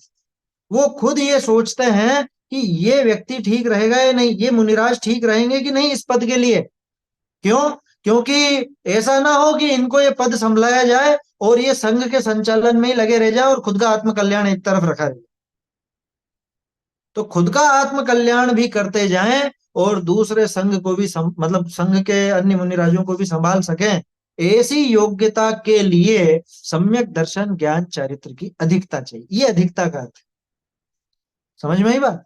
वो खुद ये सोचते हैं कि ये व्यक्ति ठीक रहेगा या नहीं, ये मुनिराज ठीक रहेंगे कि नहीं इस पद के लिए। क्यों? क्योंकि ऐसा ना हो कि इनको ये पद संभलाया जाए और ये संघ के संचालन में ही लगे रह जाए और खुद का आत्मकल्याण एक तरफ रखा जाए। तो खुद का आत्मकल्याण भी करते जाएं और दूसरे संघ को भी मतलब संघ के अन्य मुनिराजों को भी संभाल सकें, ऐसी योग्यता के लिए सम्यक दर्शन, ज्ञान, चारित्र की अधिकता चाहिए। ये अधिकता का अर्थ है। समझ में आई बात?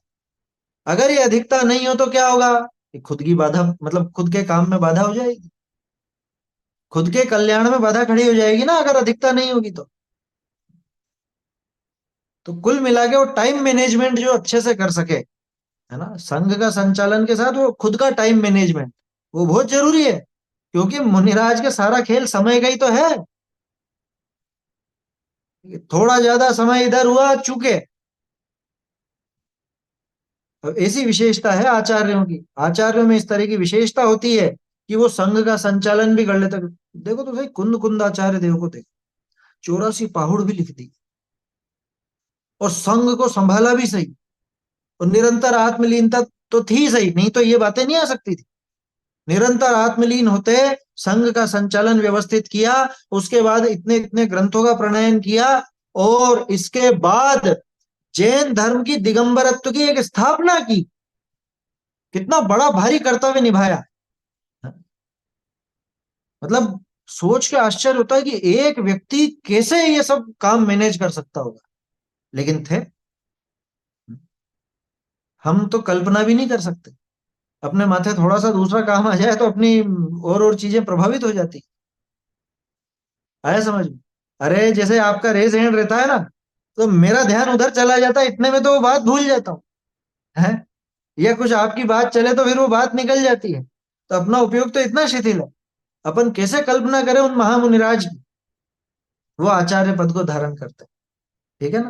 अगर ये अधिकता नहीं हो तो क्या होगा? कि खुद की बाधा, मतलब खुद के काम में बाधा हो जाएगी, खुद के कल्याण में बाधा खड़ी हो जाएगी ना, अगर अधिकता नहीं होगी तो। तो कुल मिला के वो टाइम मैनेजमेंट जो अच्छे से कर सके, है ना, संघ का संचालन के साथ वो खुद का टाइम मैनेजमेंट, वो बहुत जरूरी है, क्योंकि मुनिराज का सारा खेल समय का ही तो है। थोड़ा ज्यादा समय इधर हुआ चूके। अब ऐसी विशेषता है आचार्यों की, आचार्यों में इस तरह की विशेषता होती है कि वो संघ का संचालन भी कर लेते। देखो तो सही, कुंद कुंद आचार्य देव को देखो, 84 पहाड़ भी लिख दी, और संघ को संभाला भी सही, और निरंतर आत्मलीनता तो थी सही, नहीं तो ये बातें नहीं आ सकती थी। निरंतर आत्मलीन होते संघ का संचालन व्यवस्थित किया, उसके बाद इतने इतने ग्रंथों का प्रणयन किया, और इसके बाद जैन धर्म की दिगंबरत्व की एक स्थापना की। कितना बड़ा भारी कर्तव्य निभाया। मतलब सोच के आश्चर्य होता है कि एक व्यक्ति कैसे ये सब काम मैनेज कर सकता होगा, लेकिन थे। हम तो कल्पना भी नहीं कर सकते। अपने माथे थोड़ा सा दूसरा काम आ जाए तो अपनी और चीजें प्रभावित हो जाती। आया समझ में? अरे जैसे आपका रेस हैंड रहता है ना, तो मेरा ध्यान उधर चला जाता है, इतने में तो वो बात भूल जाता हूँ, है। या कुछ आपकी बात चले तो फिर वो बात निकल जाती है। तो अपना उपयोग तो इतना शिथिल है, अपन कैसे कल्पना करें उन महामुनिराज की, वो आचार्य पद को धारण करते हैं। ठीक है ना?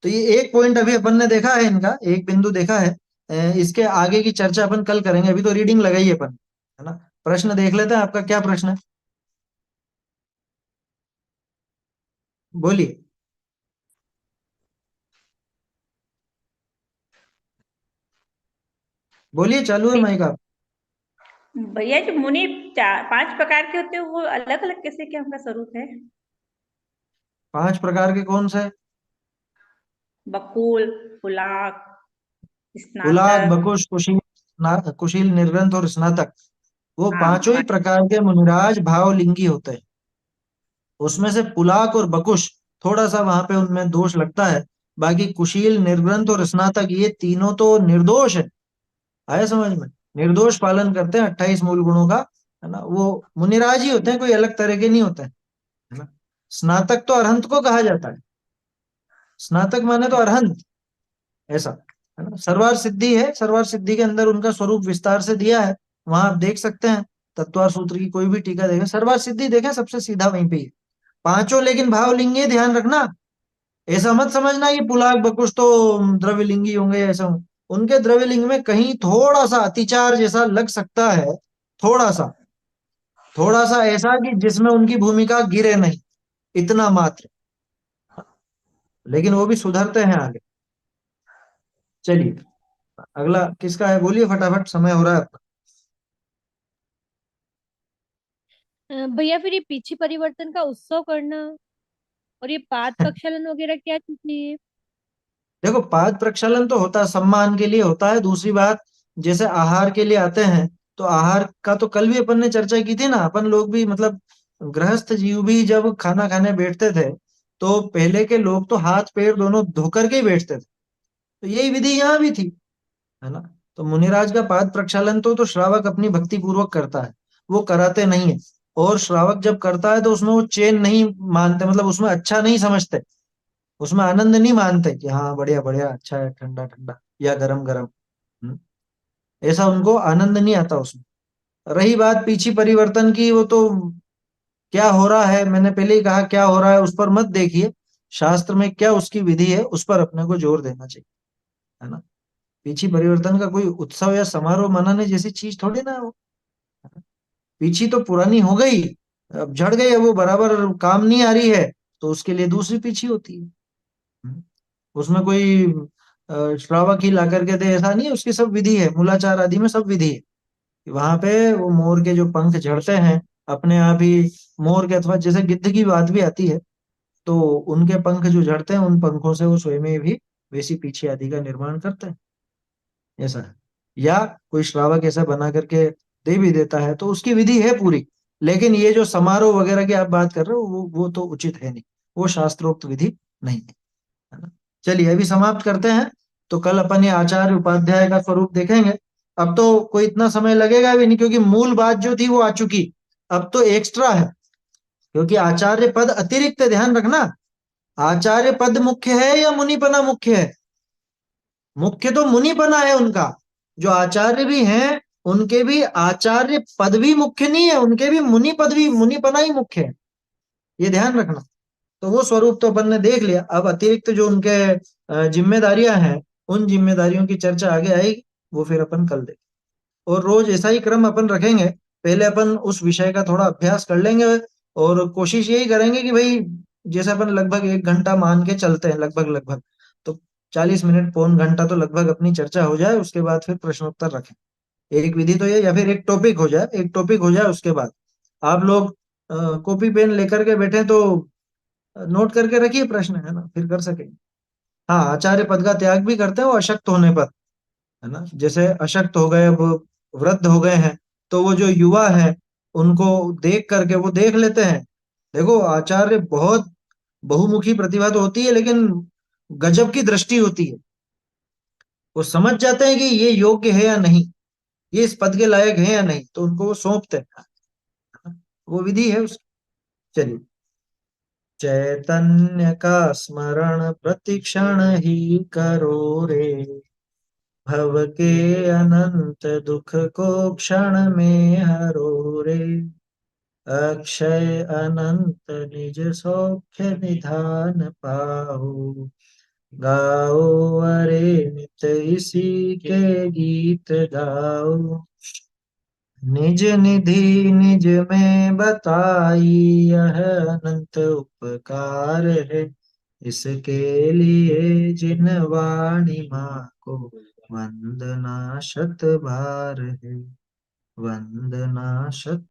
तो ये एक पॉइंट अभी अपन ने देखा है, इनका एक बिंदु देखा है। इसके आगे की चर्चा अपन कल करेंगे, अभी तो रीडिंग लगाई है अपन, है ना। प्रश्न देख लेते हैं, आपका क्या प्रश्न है, बोलिए। बोलिए, चालू है माइक आप। भैया जो मुनि 5 प्रकार के होते हैं वो अलग अलग कैसे क्या उनका स्वरूप है? 5 प्रकार के कौन से? बकुल, पुलाक, पुलाक, स्नातक। बकुश, कुशील, कुशील, निर्ग्रंथ और स्नातक, वो हाँ पांचों ही प्रकार के मुनिराज भावलिंगी होते हैं। उसमें से पुलाक और बकुश थोड़ा सा वहां पे उनमें दोष लगता है, बाकी कुशील, निर्ग्रंथ और स्नातक ये तीनों तो निर्दोष है। आया समझ में? निर्दोष पालन करते हैं 28 मूल गुणों का, है ना। वो मुनिराज ही होते हैं, कोई अलग तरह के नहीं होते हैं, है ना। स्नातक तो अरहंत को कहा जाता है, स्नातक माने तो अरहंत, ऐसा, है ना। सर्वार सिद्धि है, सर्वार सिद्धि के अंदर उनका स्वरूप विस्तार से दिया है, वहां आप देख सकते हैं। तत्वार सूत्र की कोई भी टीका देखें, सर्वार सिद्धि देखें, सबसे सीधा वहीं पे ही है। पांचों लेकिन भावलिंगी, ध्यान रखना। ऐसा मत समझना कि पुलाक बकुश तो द्रव्यलिंगी होंगे, ऐसा उनके द्रव्यलिंग में कहीं थोड़ा सा अतिचार जैसा लग सकता है, थोड़ा सा, थोड़ा सा ऐसा कि जिसमें उनकी भूमिका गिरे नहीं, इतना मात्र। लेकिन वो भी सुधरते हैं आगे। चलिए, अगला किसका है, बोलिए फटाफट, समय हो रहा है आपका। भैया फिर ये पीछे परिवर्तन का उत्सव करना और ये पाद प्रक्षालन वगैरह क्या चीज है ये? देखो, पाद प्रक्षालन तो होता है, सम्मान के लिए होता है। दूसरी बात, जैसे आहार के लिए आते हैं, तो आहार का तो कल भी अपन ने चर्चा की थी ना। अपन लोग भी मतलब गृहस्थ जीव भी जब खाना खाने बैठते थे, तो पहले के लोग तो हाथ पैर दोनों धोकर के ही बैठते थे। तो यही विधि यहाँ भी थी, है ना। तो मुनिराज का पाद प्रक्षालन तो श्रावक अपनी भक्ति पूर्वक करता है, वो कराते नहीं है। और श्रावक जब करता है तो उसमें वो चैन नहीं मानते, मतलब उसमें अच्छा नहीं समझते, उसमें आनंद नहीं मानते कि हाँ बढ़िया बढ़िया, अच्छा है, ठंडा ठंडा या गरम गरम। ऐसा उनको आनंद नहीं आता उसमें। रही बात पीछी परिवर्तन की, वो तो क्या हो रहा है, मैंने पहले ही कहा क्या हो रहा है उस पर मत देखिए, शास्त्र में क्या उसकी विधि है उस पर अपने को जोर देना चाहिए, है ना। पीछी परिवर्तन का कोई उत्सव या समारोह मनाने जैसी चीज थोड़ी ना है वो। पीछी तो पुरानी हो गई, अब झड़ गई है, वो बराबर काम नहीं आ रही है, तो उसके लिए दूसरी पीछी होती है। हम्म। उसमें कोई श्रावक ही ला करके दे ऐसा नहीं है, उसकी सब विधि है, मूलाचार आदि में सब विधि है। वहां पे वो मोर के जो पंख झड़ते हैं अपने आप ही, मोर के अथवा जैसे गिद्ध की बात भी आती है, तो उनके पंख जो झड़ते हैं उन पंखों से वो स्वयं में भी वैसी पीछे आदि का निर्माण करते हैं, ऐसा है। या कोई श्रावक ऐसा बना करके दे भी देता है तो उसकी विधि है पूरी। लेकिन ये जो समारोह वगैरह की आप बात कर रहे हो, वो तो उचित है नहीं, वो शास्त्रोक्त विधि नहीं है ना। चलिए अभी समाप्त करते हैं, तो कल अपन ये आचार्य उपाध्याय का स्वरूप देखेंगे। अब तो कोई इतना समय लगेगा भी नहीं, क्योंकि मूल बात जो थी वो आ चुकी, अब तो एक्स्ट्रा है। क्योंकि आचार्य पद अतिरिक्त, ध्यान रखना, आचार्य पद मुख्य है या मुनिपना मुख्य है? मुख्य तो मुनिपना है उनका। जो आचार्य भी हैं उनके भी आचार्य पद भी मुख्य नहीं है, उनके भी मुनि पद भी, मुनिपना ही मुख्य है, ये ध्यान रखना। तो वो स्वरूप तो अपन ने देख लिया। अब अतिरिक्त जो उनके जिम्मेदारियां हैं, उन जिम्मेदारियों की चर्चा आगे आएगी, वो फिर अपन कल देखेंगे। और रोज ऐसा ही क्रम अपन रखेंगे। पहले अपन उस विषय का थोड़ा अभ्यास कर लेंगे और कोशिश यही करेंगे कि भाई जैसे अपन लगभग 1 घंटा मान के चलते हैं, लगभग लगभग, तो 40 मिनट पौन घंटा तो लगभग अपनी चर्चा हो जाए, उसके बाद फिर प्रश्नोत्तर रखें। एक विधि तो ये, या फिर एक टॉपिक हो जाए, एक टॉपिक हो जाए, उसके बाद आप लोग कॉपी पेन लेकर के बैठे तो नोट करके रखिए प्रश्न, है ना, फिर कर सकेंगे। हाँ, आचार्य पद का त्याग भी करते हैं वो अशक्त होने पर, है ना। जैसे अशक्त हो गए, वो वृद्ध हो गए हैं, तो वो जो युवा है उनको देख करके वो देख लेते हैं। देखो, आचार्य बहुत बहुमुखी प्रतिभा तो होती है, लेकिन गजब की दृष्टि होती है। वो समझ जाते हैं कि ये योग्य है या नहीं, ये इस पद के लायक है या नहीं, तो उनको वो सौंपते हैं। वो विधि है उसकी। चलिए, चैतन्य का स्मरण प्रतिक्षण ही करो रे, भव के अनंत दुख को क्षण में हरो रे, अक्षय अनंत निज सौख्य निधान पाओ, गाओ अरे नित इसी के गीत गाओ, निज निधि निज में बताई यह अनंत उपकार है, इसके लिए जिन वाणी माँ को वंदना शत बार है, वंदना शत